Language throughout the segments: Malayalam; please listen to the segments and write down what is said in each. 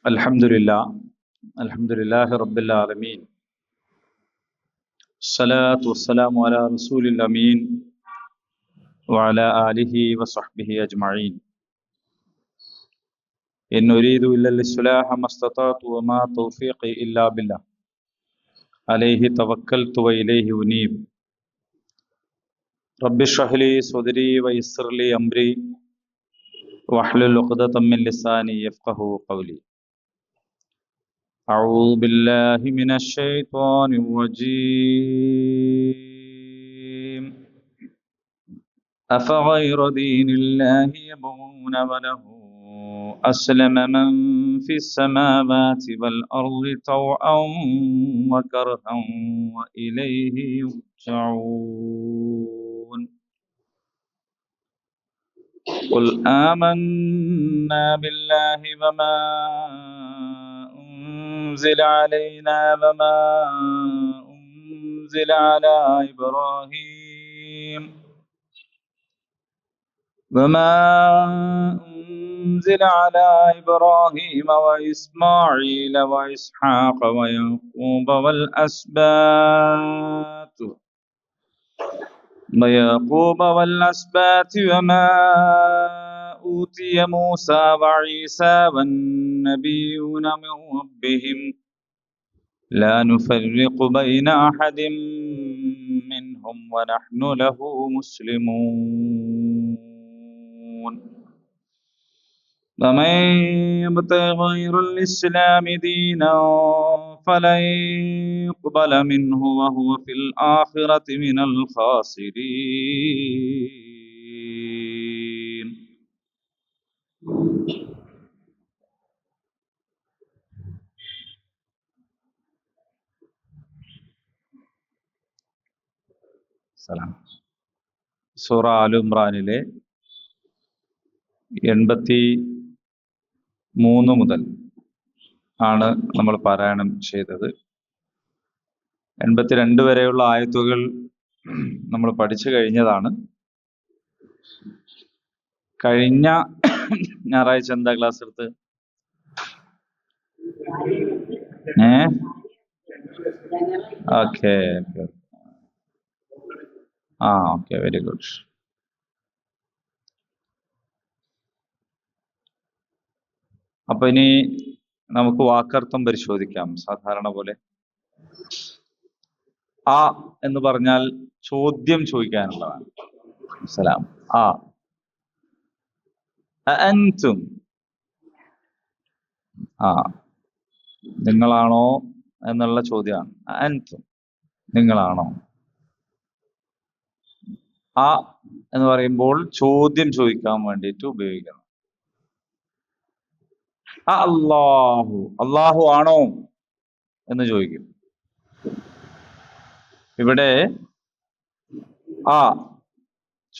അൽഹംദുലില്ലാഹി റബ്ബിൽ ആലമീൻ സ്വലാത്തു വസ്സലാമു അലാ റസൂലിൽ അമീൻ വഅലാ ആലിഹി വസഹ്ബിഹി അജ്മഈൻ. ഇൻ ഉരീദു ഇല്ലൽ ഇസ്ലാഹ മസ്തതഅതു വമാ തൗഫീഖി ഇല്ലാ ബില്ലാഹ് അലൈഹി തവക്കൽതു വഇലൈഹി ഉനീബ്. റബ്ബി ഇശ്റഹ് ലി സ്വദ്രി വയസ്സിർ ലി അംരി വഹ്ലുൽ ഉഖ്ദതം മിൻ ലിസാനി യഫ്ഖഹു ഖൗലി. أعوذ بالله من الشيطان الرجيم. أفغير دين الله يبغون وله أسلم من في السماوات والأرض طوعا وكرها وإليه يرجعون. قل آمنا بالله وما أنزل علينا وما أنزل على إبراهيم وإسماعيل وإسحاق ويعقوب والأسباط وما أوتي موسى وعيسى والنبيون من ربهم لا نفرق بين أحد منهم ونحن له مسلمون. ومن يبتغ غير الإسلام دينا فلن يقبل منه وهو في الآخرة من الخاسرين. സൂറ ആൽ ഇംറാനിലെ 83 മുതൽ ആണ് നമ്മൾ പാരായണം ചെയ്തത്. 82 വരെയുള്ള ആയത്തുകൾ നമ്മൾ പഠിച്ചു കഴിഞ്ഞതാണ്. കഴിഞ്ഞ ഞായറാഴ്ച എന്താ ക്ലാസ് എടുത്ത്? Okay okay, very good. അപ്പൊ ഇനി നമുക്ക് വാക്കർത്ഥം പരിശോധിക്കാം. സാധാരണ പോലെ ആ എന്ന് പറഞ്ഞാൽ ചോദ്യം ചോദിക്കാനുള്ളതാണ്. സലാം. ആ അൻതും, ആ നിങ്ങളാണോ എന്നുള്ള ചോദ്യമാണ്. അൻതും നിങ്ങളാണോ. ആ എന്ന് പറയുമ്പോൾ ചോദ്യം ചോദിക്കാൻ വേണ്ടിയിട്ട് ഉപയോഗിക്കണം. അല്ലാഹു, അല്ലാഹു ആണോ എന്ന് ചോദിക്കും. ഇവിടെ ആ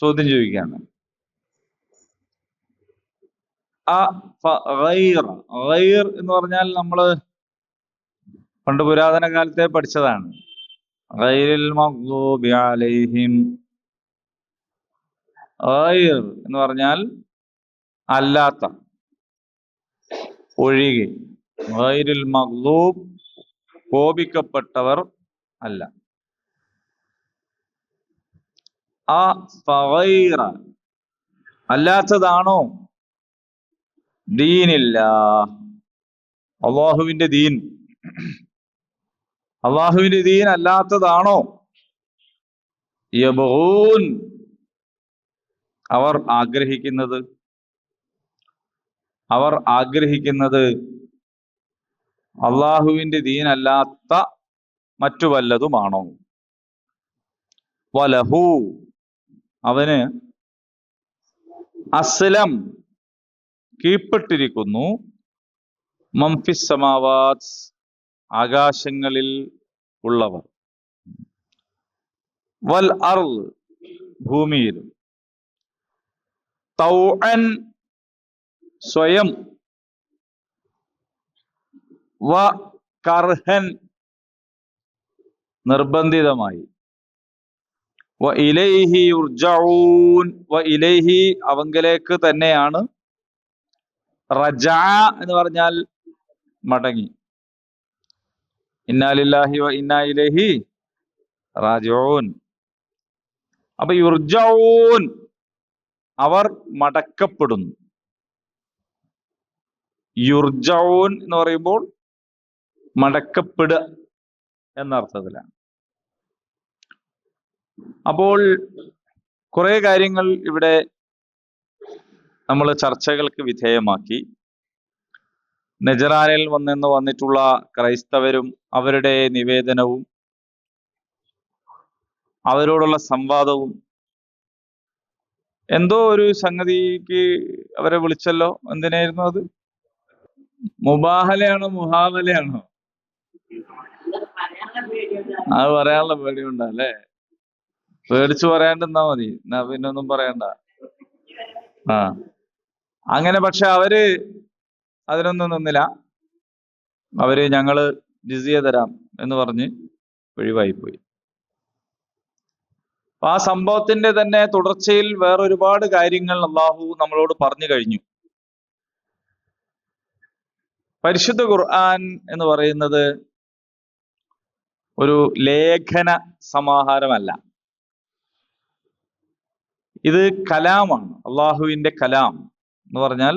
ചോദ്യം ചോദിക്കാണ്. ഗൈർ എന്ന് പറഞ്ഞാൽ നമ്മള് പണ്ട് പുരാതന കാലത്തെ പഠിച്ചതാണ്. ഗൈറിൽ മഗ്ദൂബി അലൈഹിം. ഗൈർ എന്ന് പറഞ്ഞാൽ അല്ലാത്ത, ഒഴികെ. ഗൈറിൽ മഗ്ദൂബ് കോപിക്കപ്പെട്ടവർ അല്ല. ഫഗൈറ അല്ലാത്തതാണോ ദീനില്ല, അള്ളാഹുവിന്റെ ദീൻ, അള്ളാഹുവിന്റെ ദീൻ അല്ലാത്തതാണോ യബ്ഗൂൻ അവർ ആഗ്രഹിക്കുന്നത്, അവർ ആഗ്രഹിക്കുന്നത് അള്ളാഹുവിന്റെ ദീൻ അല്ലാത്ത മറ്റു വല്ലതുമാണോ. വലഹു അവന് അസ്ലം കീഴ്പ്പെട്ടിരിക്കുന്നു, മംഫിസ് സമാവാത്ത് ആകാശങ്ങളിൽ ഉള്ളവർ, വൽ അർള് ഭൂമിയിൽ, തൗഅൻ സ്വയം, വ കർഹൻ നിർബന്ധിതമായി, വ ഇലൈഹി യുർജഊൻ വ ഇലൈഹി അവങ്കലേക്ക് തന്നെയാണ്. റജഅ എന്ന് പറഞ്ഞാൽ മടങ്ങി. ഇന്നാ ലില്ലാഹി വ ഇന്നാ ഇലൈഹി റാജിഊൻ. അപ്പൊ യുർജഊൻ, അവർ മടക്കപ്പെടുന്നു. യുർജഊൻ എന്ന് പറയുമ്പോൾ മടക്കപ്പെടുക എന്നർത്ഥത്തിലാണ്. അപ്പോൾ കുറെ കാര്യങ്ങൾ ഇവിടെ നമ്മൾ ചർച്ചകൾക്ക് വിധേയമാക്കി. നജറാനിൽ വന്നിട്ടുള്ള ക്രൈസ്തവരും അവരുടെ നിവേദനവും അവരോടുള്ള സംവാദവും, എന്തോ ഒരു സംഗതിക്ക് അവരെ വിളിച്ചല്ലോ, എന്തിനായിരുന്നു അത്? മുബാഹലയാണോ മുഹാവലയാണോ? അത് പറയാനുള്ള പേടിയുണ്ടല്ലേ? പേടിച്ചു പറയാണ്ടിരുന്നാ മതി, എന്നാ പിന്നെ ഒന്നും പറയണ്ട. ആ അങ്ങനെ. പക്ഷെ അവര് അതിനൊന്നും നിന്നില്ല. അവര് ഞങ്ങള് ജിസിയ തരാം എന്ന് പറഞ്ഞ് ഒഴിവായിപ്പോയി. അപ്പൊ ആ സംഭവത്തിന്റെ തന്നെ തുടർച്ചയിൽ വേറൊരുപാട് കാര്യങ്ങൾ അള്ളാഹു നമ്മളോട് പറഞ്ഞു കഴിഞ്ഞു. പരിശുദ്ധ ഖുർആൻ എന്ന് പറയുന്നത് ഒരു ലേഖന സമാഹാരമല്ല. ഇത് കലാമാണ്, അള്ളാഹുവിന്റെ കലാം എന്ന് പറഞ്ഞാൽ.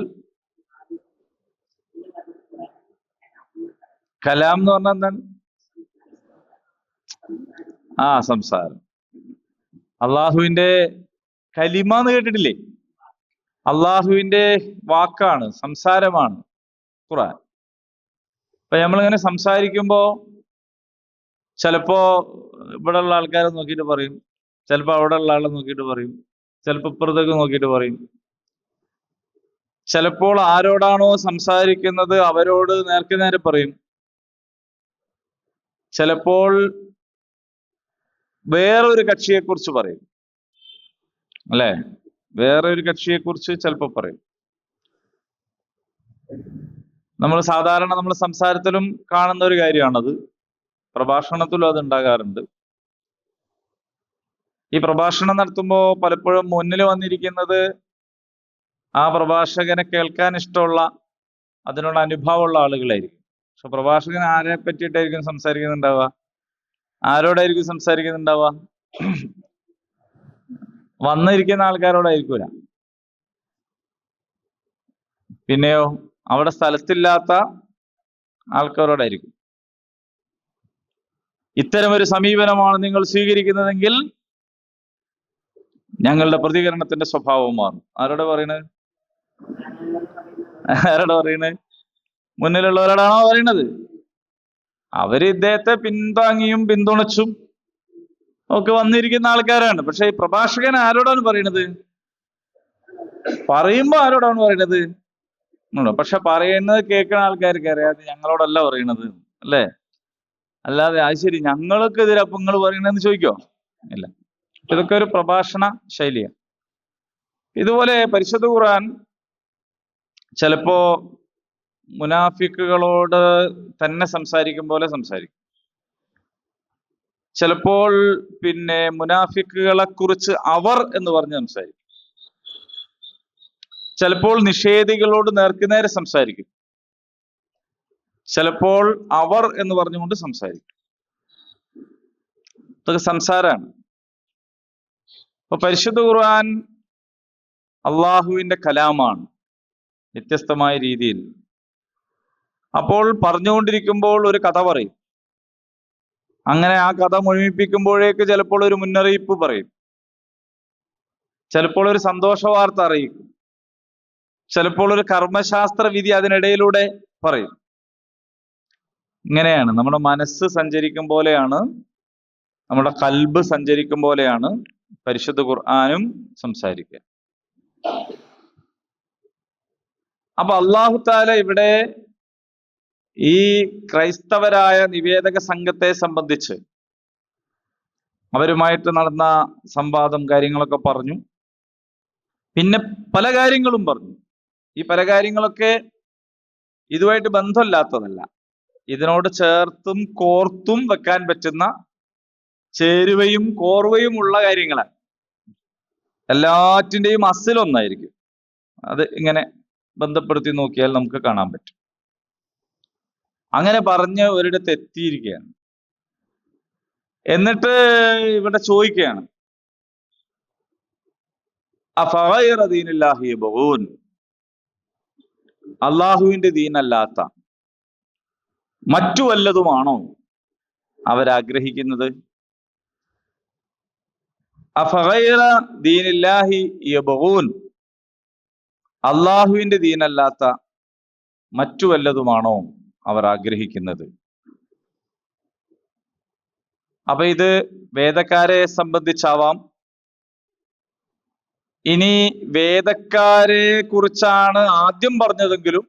കലാം എന്ന് പറഞ്ഞാൽ എന്താണ്? സംസാരം. അള്ളാഹുവിന്റെ കലിമ എന്ന് കേട്ടിട്ടില്ലേ? അള്ളാഹുവിന്റെ വാക്കാണ്, സംസാരമാണ് ഖുർആൻ. അപ്പൊ നമ്മളിങ്ങനെ സംസാരിക്കുമ്പോ ചിലപ്പോ ഇവിടെ ഉള്ള ആൾക്കാരെ നോക്കിയിട്ട് പറയും, ചിലപ്പോ അവിടെ ഉള്ള ആളെ നോക്കിയിട്ട് പറയും, ചിലപ്പോ ഇപ്പുറത്തേക്ക് നോക്കിയിട്ട് പറയും. ചിലപ്പോൾ ആരോടാണോ സംസാരിക്കുന്നത് അവരോട് നേർക്ക് നേരെ പറയും. ചിലപ്പോൾ വേറൊരു കക്ഷിയെ കുറിച്ച് പറയും, അല്ലെ? വേറെ ഒരു കക്ഷിയെ കുറിച്ച് ചിലപ്പോൾ പറയും. നമ്മൾ സാധാരണ നമ്മൾ സംസാരത്തിലും കാണുന്ന ഒരു കാര്യമാണത്. പ്രഭാഷണത്തിലും അത് ഉണ്ടാകാറുണ്ട്. ഈ പ്രഭാഷണം നടത്തുമ്പോൾ പലപ്പോഴും മുന്നിൽ വന്നിരിക്കുന്നത് ആ പ്രഭാഷകനെ കേൾക്കാൻ ഇഷ്ടമുള്ള, അതിനുള്ള അനുഭവമുള്ള ആളുകളായിരിക്കും. പക്ഷെ പ്രഭാഷകൻ ആരെ പറ്റിയിട്ടായിരിക്കും സംസാരിക്കുന്നുണ്ടാവുക? ആരോടായിരിക്കും സംസാരിക്കുന്നുണ്ടാവുക? വന്നിരിക്കുന്ന ആൾക്കാരോടായിരിക്കൂല. പിന്നെയോ അവിടെ സ്ഥലത്തില്ലാത്ത ആൾക്കാരോടായിരിക്കും. ഇത്തരമൊരു സമീപനമാണ് നിങ്ങൾ സ്വീകരിക്കുന്നതെങ്കിൽ ഞങ്ങളുടെ പ്രതികരണത്തിന്റെ സ്വഭാവം മാറും. ആരോടെ പറയണത്? മുന്നിലുള്ളവരോടാണോ പറയുന്നത്? അവര് ഇദ്ദേഹത്തെ പിന്താങ്ങിയും പിന്തുണച്ചും ഒക്കെ വന്നിരിക്കുന്ന ആൾക്കാരാണ്. പക്ഷെ ഈ പ്രഭാഷകൻ ആരോടാണ് പറയുന്നത്? പറയുമ്പോ ആരോടാണ് പറയുന്നത്? പക്ഷെ പറയുന്നത് കേൾക്കുന്ന ആൾക്കാർക്ക് അറിയാം അത് ഞങ്ങളോടല്ല പറയണത്, അല്ലേ? അല്ലാതെ അത് ശരി ഞങ്ങൾക്ക് എതിരെ അപ്പൊ നിങ്ങൾ പറയണെന്ന് ചോദിക്കോ? ഇല്ല. ഇതൊക്കെ ഒരു പ്രഭാഷണ ശൈലിയാണ്. ഇതുപോലെ പരിശുദ്ധ ഖുർആൻ ചിലപ്പോ മുനാഫിക്കുകളോട് തന്നെ സംസാരിക്കും പോലെ സംസാരിക്കും. ചിലപ്പോൾ പിന്നെ മുനാഫിക്കുകളെ കുറിച്ച് അവർ എന്ന് പറഞ്ഞ് സംസാരിക്കും. ചിലപ്പോൾ നിഷേധികളോട് നേർക്കുനേരെ സംസാരിക്കും. ചിലപ്പോൾ അവർ എന്ന് പറഞ്ഞുകൊണ്ട് സംസാരിക്കും. ഇതൊക്കെ സംസാരമാണ്. അപ്പൊ പരിശുദ്ധ ഖുർആൻ അള്ളാഹുവിന്റെ കലാമാണ് വ്യത്യസ്തമായ രീതിയിൽ. അപ്പോൾ പറഞ്ഞുകൊണ്ടിരിക്കുമ്പോൾ ഒരു കഥ പറയും. അങ്ങനെ ആ കഥ മുഴുമിപ്പിക്കുമ്പോഴേക്ക് ചിലപ്പോൾ ഒരു മുന്നറിയിപ്പ് പറയും, ചിലപ്പോൾ ഒരു സന്തോഷ വാർത്ത അറിയിക്കും, ചിലപ്പോൾ ഒരു കർമ്മശാസ്ത്ര വിധി അതിനിടയിലൂടെ പറയും. ഇങ്ങനെയാണ് നമ്മുടെ മനസ്സ് സഞ്ചരിക്കും പോലെയാണ്, നമ്മുടെ കൽബ് സഞ്ചരിക്കും പോലെയാണ് പരിശുദ്ധ ഖുർആനും സംസാരിക്കുക. അപ്പൊ അല്ലാഹു തആല ഇവിടെ ഈ ക്രൈസ്തവരായ നിവേദക സംഘത്തെ സംബന്ധിച്ച് അവരുമായിട്ട് നടന്ന സംവാദം കാര്യങ്ങളൊക്കെ പറഞ്ഞു. പിന്നെ പല കാര്യങ്ങളും പറഞ്ഞു. ഈ പല കാര്യങ്ങളൊക്കെ ഇതുമായിട്ട് ബന്ധമില്ലാത്തതല്ല, ഇതിനോട് ചേർത്തും കോർത്തും വെക്കാൻ പറ്റുന്ന, ചേരുവയും കോർവയും ഉള്ള കാര്യങ്ങളാണ്. എല്ലാറ്റിൻ്റെയും അസിലൊന്നായിരിക്കും. അത് ഇങ്ങനെ ബന്ധപ്പെടുത്തി നോക്കിയാൽ നമുക്ക് കാണാൻ പറ്റും. അങ്ങനെ പറഞ്ഞ് ഒരിടത്ത് എത്തിയിരിക്കുകയാണ്. എന്നിട്ട് ഇവിടെ ചോദിക്കുകയാണ്, അഫഗൈറ ദീനില്ലാഹി യബ്ഗൂൻ, അള്ളാഹുവിന്റെ ദീനല്ലാത്ത മറ്റു വല്ലതുമാണോ അവരാഗ്രഹിക്കുന്നത്? അഫഗൈറ ദീനില്ലാഹി യബ്ഗൂൻ, അള്ളാഹുവിന്റെ ദീനല്ലാത്ത മറ്റു വല്ലതുമാണോ അവർ ആഗ്രഹിക്കുന്നത്? അപ്പൊ ഇത് വേദക്കാരെ സംബന്ധിച്ചാവാം. ഇനി വേദക്കാരെ കുറിച്ചാണ് ആദ്യം പറഞ്ഞതെങ്കിലും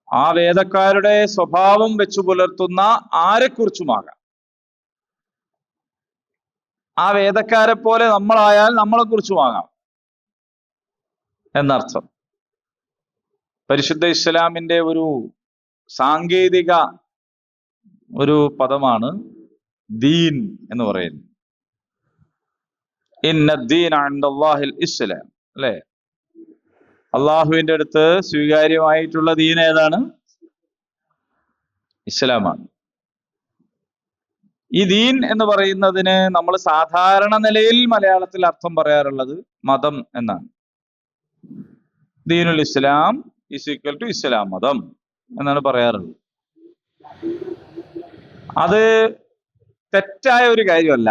ആ വേദക്കാരുടെ സ്വഭാവം വെച്ചു പുലർത്തുന്ന ആരെക്കുറിച്ചുമാകാം. ആ വേദക്കാരെ പോലെ നമ്മളായാൽ നമ്മളെ കുറിച്ചുമാകാം എന്നർത്ഥം. പരിശുദ്ധ ഇസ്ലാമിന്റെ ഒരു സാങ്കേതിക ഒരു പദമാണ് ദീൻ എന്ന് പറയുന്നത്. ഇന്നദ്ദീന ഇൻദല്ലാഹിൽ ഇസ്ലാം, അല്ലെ? അള്ളാഹുവിന്റെ അടുത്ത് സ്വീകാര്യമായിട്ടുള്ള ദീൻ ഏതാണ്? ഇസ്ലാമാണ്. ഈ ദീൻ എന്ന് പറയുന്നതിന് നമ്മൾ സാധാരണ നിലയിൽ മലയാളത്തിൽ അർത്ഥം പറയാറുള്ളത് മതം എന്നാണ്. ദീനുൽ Islam is equal to Islam മതം എന്നാണ് പറയാറുള്ളത്. അത് തെറ്റായ ഒരു കാര്യമല്ല.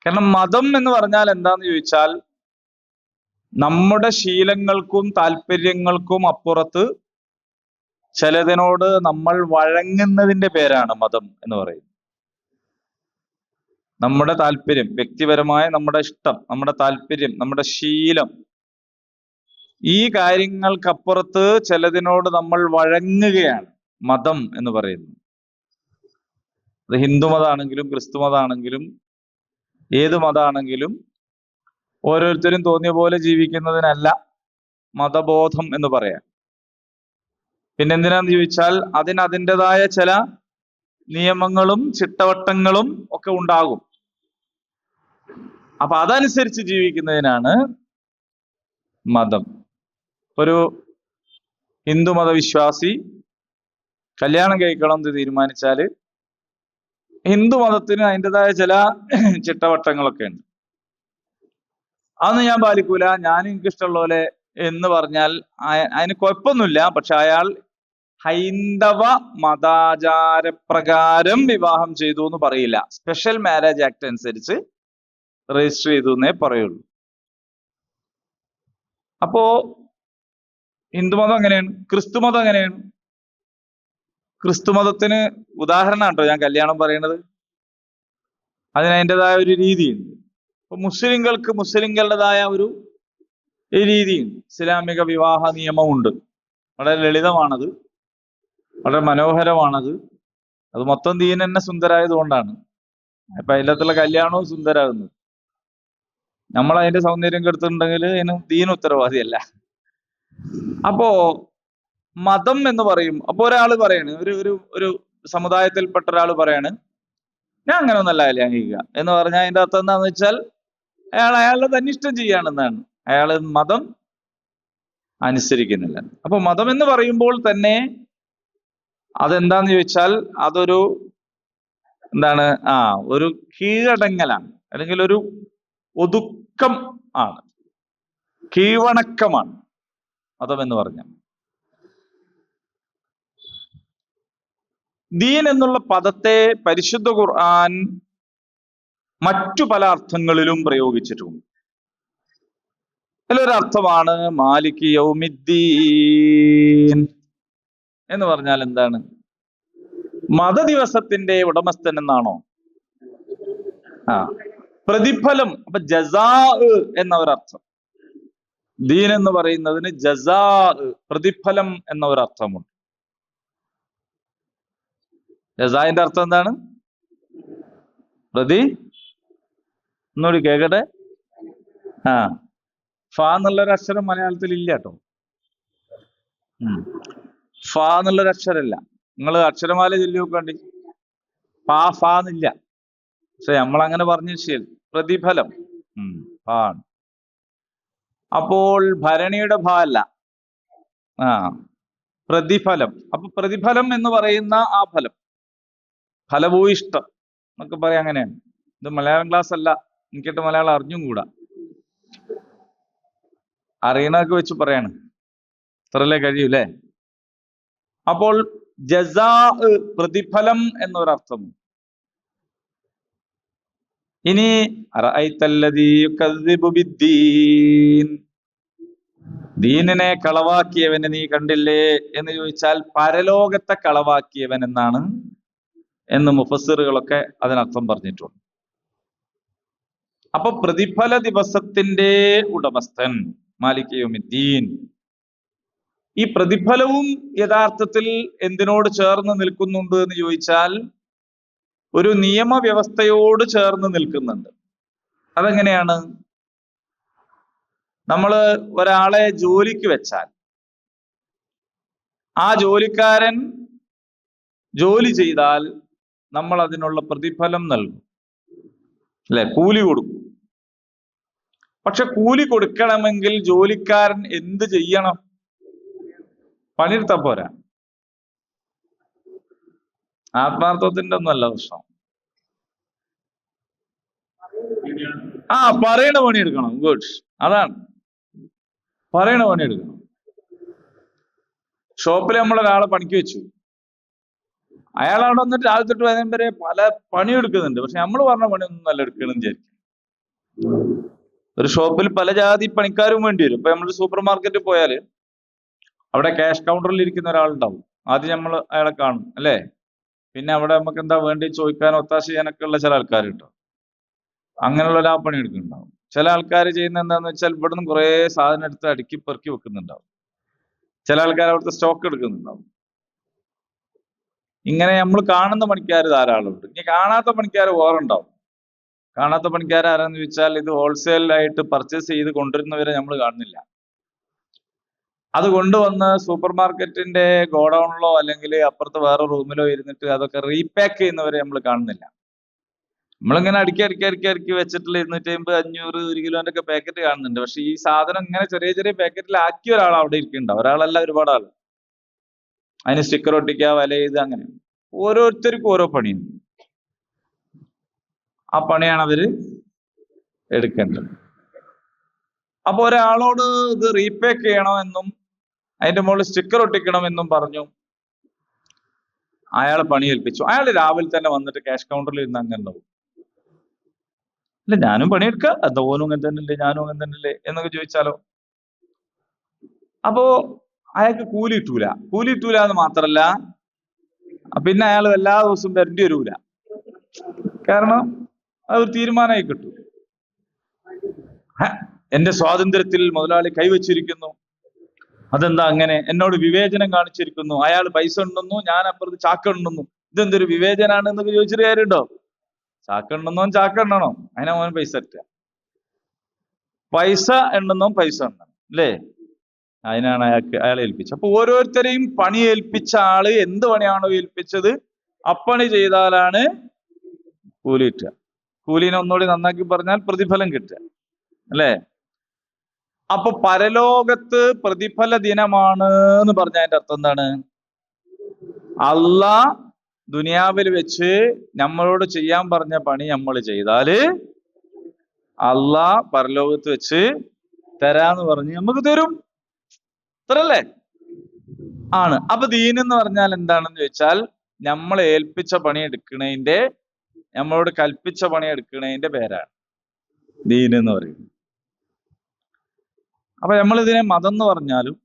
കാരണം മതം എന്ന് പറഞ്ഞാൽ എന്താന്ന് ചോദിച്ചാൽ നമ്മുടെ ശീലങ്ങൾക്കും താല്പര്യങ്ങൾക്കും അപ്പുറത്ത് ചിലതിനോട് നമ്മൾ വഴങ്ങുന്നതിന്റെ പേരാണ് മതം എന്ന് പറയുന്നത്. നമ്മുടെ താല്പര്യം, വ്യക്തിപരമായ നമ്മുടെ ഇഷ്ടം, നമ്മുടെ താല്പര്യം, നമ്മുടെ ശീലം, ഈ കാര്യങ്ങൾക്കപ്പുറത്ത് ചിലതിനോട് നമ്മൾ വഴങ്ങുകയാണ് മതം എന്ന് പറയുന്നത്. അത് ഹിന്ദു മതമാണെങ്കിലും ക്രിസ്തു മതമാണെങ്കിലും ഏത് മതമാണെങ്കിലും ഓരോരുത്തരും തോന്നിയ പോലെ ജീവിക്കുന്നതിനല്ല മതബോധം എന്ന് പറയാം. പിന്നെന്തിനാന്ന് ചോദിച്ചാൽ അതിന് അതിൻ്റെതായ ചില നിയമങ്ങളും ചിട്ടവട്ടങ്ങളും ഒക്കെ ഉണ്ടാകും. അപ്പൊ അതനുസരിച്ച് ജീവിക്കുന്നതിനാണ് മതം. ഒരു ഹിന്ദു മതവിശ്വാസി കല്യാണം കഴിക്കണം എന്ന് തീരുമാനിച്ചാല് ഹിന്ദു മതത്തിന് അതിൻ്റെതായ ചില ചിട്ടവട്ടങ്ങളൊക്കെ ഉണ്ട്. അതൊന്നും ഞാൻ പാലിക്കൂല, ഞാൻ എനിക്കിഷ്ടമുള്ള പോലെ എന്ന് പറഞ്ഞാൽ അതിന് കുഴപ്പമൊന്നുമില്ല. പക്ഷെ അയാൾ ഹൈന്ദവ മതാചാരപ്രകാരം വിവാഹം ചെയ്തു എന്ന് പറയില്ല. സ്പെഷ്യൽ മാരേജ് ആക്ട് അനുസരിച്ച് രജിസ്റ്റർ ചെയ്തു എന്നേ പറയുള്ളൂ. അപ്പോ ഹിന്ദുമതം അങ്ങനെയാണ്, ക്രിസ്തുമതം അങ്ങനെയാണ്. ക്രിസ്തുമതത്തിന് ഉദാഹരണം കേട്ടോ ഞാൻ കല്യാണം പറയുന്നത്. അതിന് അതിൻ്റെതായ ഒരു രീതിയുണ്ട്. അപ്പൊ മുസ്ലിങ്ങളുടേതായ ഒരു രീതിയുണ്ട്. ഇസ്ലാമിക വിവാഹ നിയമമുണ്ട്. വളരെ ലളിതമാണത്, വളരെ മനോഹരമാണത്. അത് മൊത്തം ദീൻ തന്നെ സുന്ദരായത് കൊണ്ടാണ് അപ്പൊ അതിലത്തുള്ള കല്യാണവും സുന്ദരാകുന്നത്. നമ്മൾ അതിന്റെ സൗന്ദര്യം കെടുത്തിട്ടുണ്ടെങ്കിൽ അതിന് ദീൻ ഉത്തരവാദിയല്ല. അപ്പോ മതം എന്ന് പറയും. അപ്പൊ ഒരാൾ പറയാണ്, ഒരു സമുദായത്തിൽപ്പെട്ട ഒരാൾ പറയാണ്, ഞാൻ അങ്ങനെ ഒന്നല്ല കല്യാണം കഴിക്കുക എന്ന് പറഞ്ഞാൽ അതിന്റെ അർത്ഥം എന്താന്ന് വെച്ചാൽ അയാളുടെ തന്നിഷ്ടം ചെയ്യാണെന്നാണ്. അയാൾ മതം അനുസരിക്കുന്നില്ല. അപ്പൊ മതം എന്ന് പറയുമ്പോൾ തന്നെ അതെന്താന്ന് ചോദിച്ചാൽ അതൊരു എന്താണ്, ഒരു കീഴടങ്ങലാണ്, അല്ലെങ്കിൽ ഒരു ഒതുക്കം ആണ്, കീഴ്വണക്കമാണ് മതം എന്ന് പറഞ്ഞാൽ. ദീൻ എന്നുള്ള പദത്തെ പരിശുദ്ധ ഖുർആൻ മറ്റു പല അർത്ഥങ്ങളിലും പ്രയോഗിച്ചിട്ടുണ്ട്. അതിലൊരർത്ഥമാണ് മാലിക് യൗമിദ്ദീൻ എന്ന് പറഞ്ഞാൽ എന്താണ്? മതദിവസത്തിന്റെ ഉടമസ്ഥൻ എന്നാണോ? പ്രതിഫലം. അപ്പൊ ജസാ എന്ന ഒരർത്ഥം. ദീൻ എന്ന് പറയുന്നതിന് ജസാ, പ്രതിഫലം എന്ന ഒരർത്ഥമുണ്ട്. ജസാന്റെ അർത്ഥം എന്താണ്? ഒന്നുകൂടി കേക്കട്ടെ. ഫ എന്നുള്ളൊരു അക്ഷരം മലയാളത്തിൽ ഇല്ല കേട്ടോ. ഫ എന്നുള്ളൊരു അക്ഷരമല്ല. നിങ്ങൾ അക്ഷരമാല ചൊല്ലി നോക്കണ്ടി, ഫ എന്നില്ല. പക്ഷെ നമ്മളങ്ങനെ പറഞ്ഞു ശരി. പ്രതിഫലം ആണ്. അപ്പോൾ ഭരണിയുടെ ഭ അല്ല, പ്രതിഫലം. അപ്പൊ പ്രതിഫലം എന്ന് പറയുന്ന ആ ഫലം, ഫലഭൂയിഷ്ടം എന്നൊക്കെ പറയാം. അങ്ങനെയാണ്. ഇത് മലയാളം ക്ലാസ് അല്ല, എനിക്കിട്ട് മലയാളം അറിഞ്ഞും കൂടാ, അറിയണതൊക്കെ വെച്ച് പറയാണ്. ഇത്രല്ലേ കഴിയൂലേ? അപ്പോൾ ജസാ, പ്രതിഫലം എന്നൊരർത്ഥം. ഇനി ദീനിനെ കളവാക്കിയവനെ നീ കണ്ടില്ലേ എന്ന് ചോദിച്ചാൽ പരലോകത്തെ കളവാക്കിയവൻ എന്നാണ് എന്ന് മുഫസ്സിറുകളൊക്കെ അതിനർത്ഥം പറഞ്ഞിട്ടുണ്ട്. അപ്പൊ പ്രതിഫല ദിവസത്തിന്റെ ഉടമസ്ഥൻ മാലിക് യൗമിദ്ദീൻ. ഈ പ്രതിഫലവും യഥാർത്ഥത്തിൽ എന്തിനോട് ചേർന്ന് നിൽക്കുന്നുണ്ട് എന്ന് ചോദിച്ചാൽ ഒരു നിയമവ്യവസ്ഥയോട് ചേർന്ന് നിൽക്കുന്നുണ്ട്. അതെങ്ങനെയാണ്? നമ്മൾ ഒരാളെ ജോലിക്ക് വെച്ചാൽ ആ ജോലിക്കാരൻ ജോലി ചെയ്താൽ നമ്മൾ അതിനുള്ള പ്രതിഫലം നൽകും, അല്ലെ? കൂലി കൊടുക്കും. പക്ഷെ കൂലി കൊടുക്കണമെങ്കിൽ ജോലിക്കാരൻ എന്ത് ചെയ്യണം? പണിയെടുത്താ പോരാ. ആത്മാർത്ഥത്തിന്റെ ഒന്നുമല്ല പ്രശ്നം. പറയണ പണിയെടുക്കണം. ഗുഡ്, അതാണ് പറയണ പണിയെടുക്കണം. ഷോപ്പിൽ നമ്മളൊരാളെ പണിക്ക് വെച്ചു, അയാൾ അവിടെ വന്നിട്ട് രാവിലെ തൊട്ട് വൈകുന്നേരം വരെ പല പണിയെടുക്കുന്നുണ്ട്. പക്ഷെ നമ്മൾ പറഞ്ഞ പണിയൊന്നും നല്ല എടുക്കണം വിചാരിക്കും. ഒരു ഷോപ്പിൽ പല ജാതി പണിക്കാരും വേണ്ടി വരും. ഇപ്പൊ നമ്മൾ സൂപ്പർ മാർക്കറ്റിൽ പോയാൽ അവിടെ ക്യാഷ് കൗണ്ടറിൽ ഇരിക്കുന്ന ഒരാളുണ്ടാവും. ആദ്യം നമ്മൾ അയാളെ കാണും, അല്ലേ? പിന്നെ അവിടെ നമുക്ക് എന്താ വേണ്ടി ചോദിക്കാനോ ഒത്താശ ചെയ്യാനൊക്കെ ഉള്ള ചില ആൾക്കാർ കിട്ടും. അങ്ങനെയുള്ള ആ പണി എടുക്കുന്നുണ്ടാവും. ചില ആൾക്കാർ ചെയ്യുന്ന എന്താന്ന് വെച്ചാൽ ഇവിടുന്ന് കുറെ സാധനം എടുത്ത് അടുക്കി പെറുക്കി വെക്കുന്നുണ്ടാവും. ചില ആൾക്കാർ അവിടുത്തെ സ്റ്റോക്ക് എടുക്കുന്നുണ്ടാവും. ഇങ്ങനെ നമ്മൾ കാണുന്ന പണിക്കാർ ധാരാളം ഉണ്ട്. ഇനി കാണാത്ത പണിക്കാർ വേറെ ഉണ്ടാവും. കാണാത്ത പണിക്കാർ ആരാന്ന് ചോദിച്ചാൽ ഇത് ഹോൾസെയിൽ ആയിട്ട് പർച്ചേസ് ചെയ്ത് കൊണ്ടുവരുന്നവരെ നമ്മൾ കാണുന്നില്ല. അത് കൊണ്ടുവന്ന് സൂപ്പർ മാർക്കറ്റിന്റെ ഗോഡൌണിലോ അല്ലെങ്കിൽ അപ്പുറത്ത് വേറെ റൂമിലോ ഇരുന്നിട്ട് അതൊക്കെ റീപാക്ക് ചെയ്യുന്നവരെ നമ്മൾ കാണുന്നില്ല. നമ്മളിങ്ങനെ അടുക്കി വെച്ചിട്ടുള്ള 250, 500, 1 കിലോന്റെ ഒക്കെ പാക്കറ്റ് കാണുന്നുണ്ട്. പക്ഷെ ഈ സാധനം ഇങ്ങനെ ചെറിയ ചെറിയ പാക്കറ്റിൽ ആക്കിയ ഒരാൾ അവിടെ ഇരിക്കുന്നുണ്ടാവും. ഒരാളല്ല, ഒരുപാട് ആൾ. അതിന് സ്റ്റിക്കർ ഒട്ടിക്കുക, വല ചെയ്ത്, അങ്ങനെ ഓരോരുത്തർക്കും ഓരോ പണിയുണ്ട്. ആ പണിയാണ് അവര് എടുക്കേണ്ടത്. അപ്പൊ ഒരാളോട് ഇത് റീപാക്ക് ചെയ്യണമെന്നും അതിന്റെ മുകളിൽ സ്റ്റിക്കർ ഒട്ടിക്കണമെന്നും പറഞ്ഞു. അയാൾ പണി ഏൽപ്പിച്ചു. അയാൾ രാവിലെ തന്നെ വന്നിട്ട് ക്യാഷ് കൗണ്ടറിൽ ഇരുന്ന് അങ്ങനെ ഉണ്ടാവും. അല്ല, ഞാനും പണിയെടുക്കുക, അത് ഓനും അങ്ങനെ തന്നെയല്ലേ, ഞാനും അങ്ങനെ തന്നെയല്ലേ എന്നൊക്കെ ചോദിച്ചാലോ? അപ്പോ അയാൾക്ക് കൂലി കിട്ടൂല എന്ന് മാത്രല്ല, പിന്നെ അയാൾ എല്ലാ ദിവസവും വരേണ്ടി വരൂല. കാരണം അത് ഒരു തീരുമാനമായി കിട്ടും. എന്റെ സ്വാതന്ത്ര്യത്തിൽ മുതലാളി കൈവച്ചിരിക്കുന്നു, അതെന്താ അങ്ങനെ, എന്നോട് വിവേചനം കാണിച്ചിരിക്കുന്നു, അയാൾ പൈസ ഉണ്ടെന്നു, ഞാൻ അപ്പുറത്ത് ചാക്കുണ്ടെന്നു, ഇതെന്തൊരു വിവേചനാണ് എന്നൊക്കെ ചോദിച്ചിട്ട് കാര്യമുണ്ടോ? ചാക്കെണ്ണുന്നോ ചാക്കെണ്ണണോ? അതിനാ മോൻ പൈസ ഇട്ടുക. പൈസ എണ്ണുന്നോ പൈസ എണ്ണണം, അല്ലേ? അതിനാണ് അയാളെ ഏൽപ്പിച്ചത്. അപ്പൊ ഓരോരുത്തരെയും പണി ഏൽപ്പിച്ച ആള് എന്ത് പണിയാണോ ഏൽപ്പിച്ചത് അപ്പണി ചെയ്താലാണ് കൂലി കിട്ടുക. കൂലിനെ ഒന്നുകൂടി നന്നാക്കി പറഞ്ഞാൽ പ്രതിഫലം കിട്ടുക, അല്ലേ? അപ്പൊ പരലോകത്ത് പ്രതിഫല ദിനമാണ് എന്ന് പറഞ്ഞ അതിന്റെ അർത്ഥം എന്താണ്? അള്ളാഹ് ദുനിയാവിൽ വെച്ച് നമ്മളോട് ചെയ്യാൻ പറഞ്ഞ പണി നമ്മൾ ചെയ്താല് അള്ളാഹ് പരലോകത്ത് വെച്ച് തരാന്ന് പറഞ്ഞ് നമുക്ക് തരും. അത്രല്ലേ ആണ്. അപ്പൊ ദീൻ എന്ന് പറഞ്ഞാൽ എന്താണെന്ന് ചോദിച്ചാൽ നമ്മളെ ഏൽപ്പിച്ച പണി എടുക്കണതിന്റെ, നമ്മളോട് കൽപ്പിച്ച പണി എടുക്കണതിന്റെ പേരാണ് ദീൻ എന്ന് പറയുന്നത്. അപ്പൊ നമ്മൾ ഇതിനെ മതം എന്ന് പറഞ്ഞാലും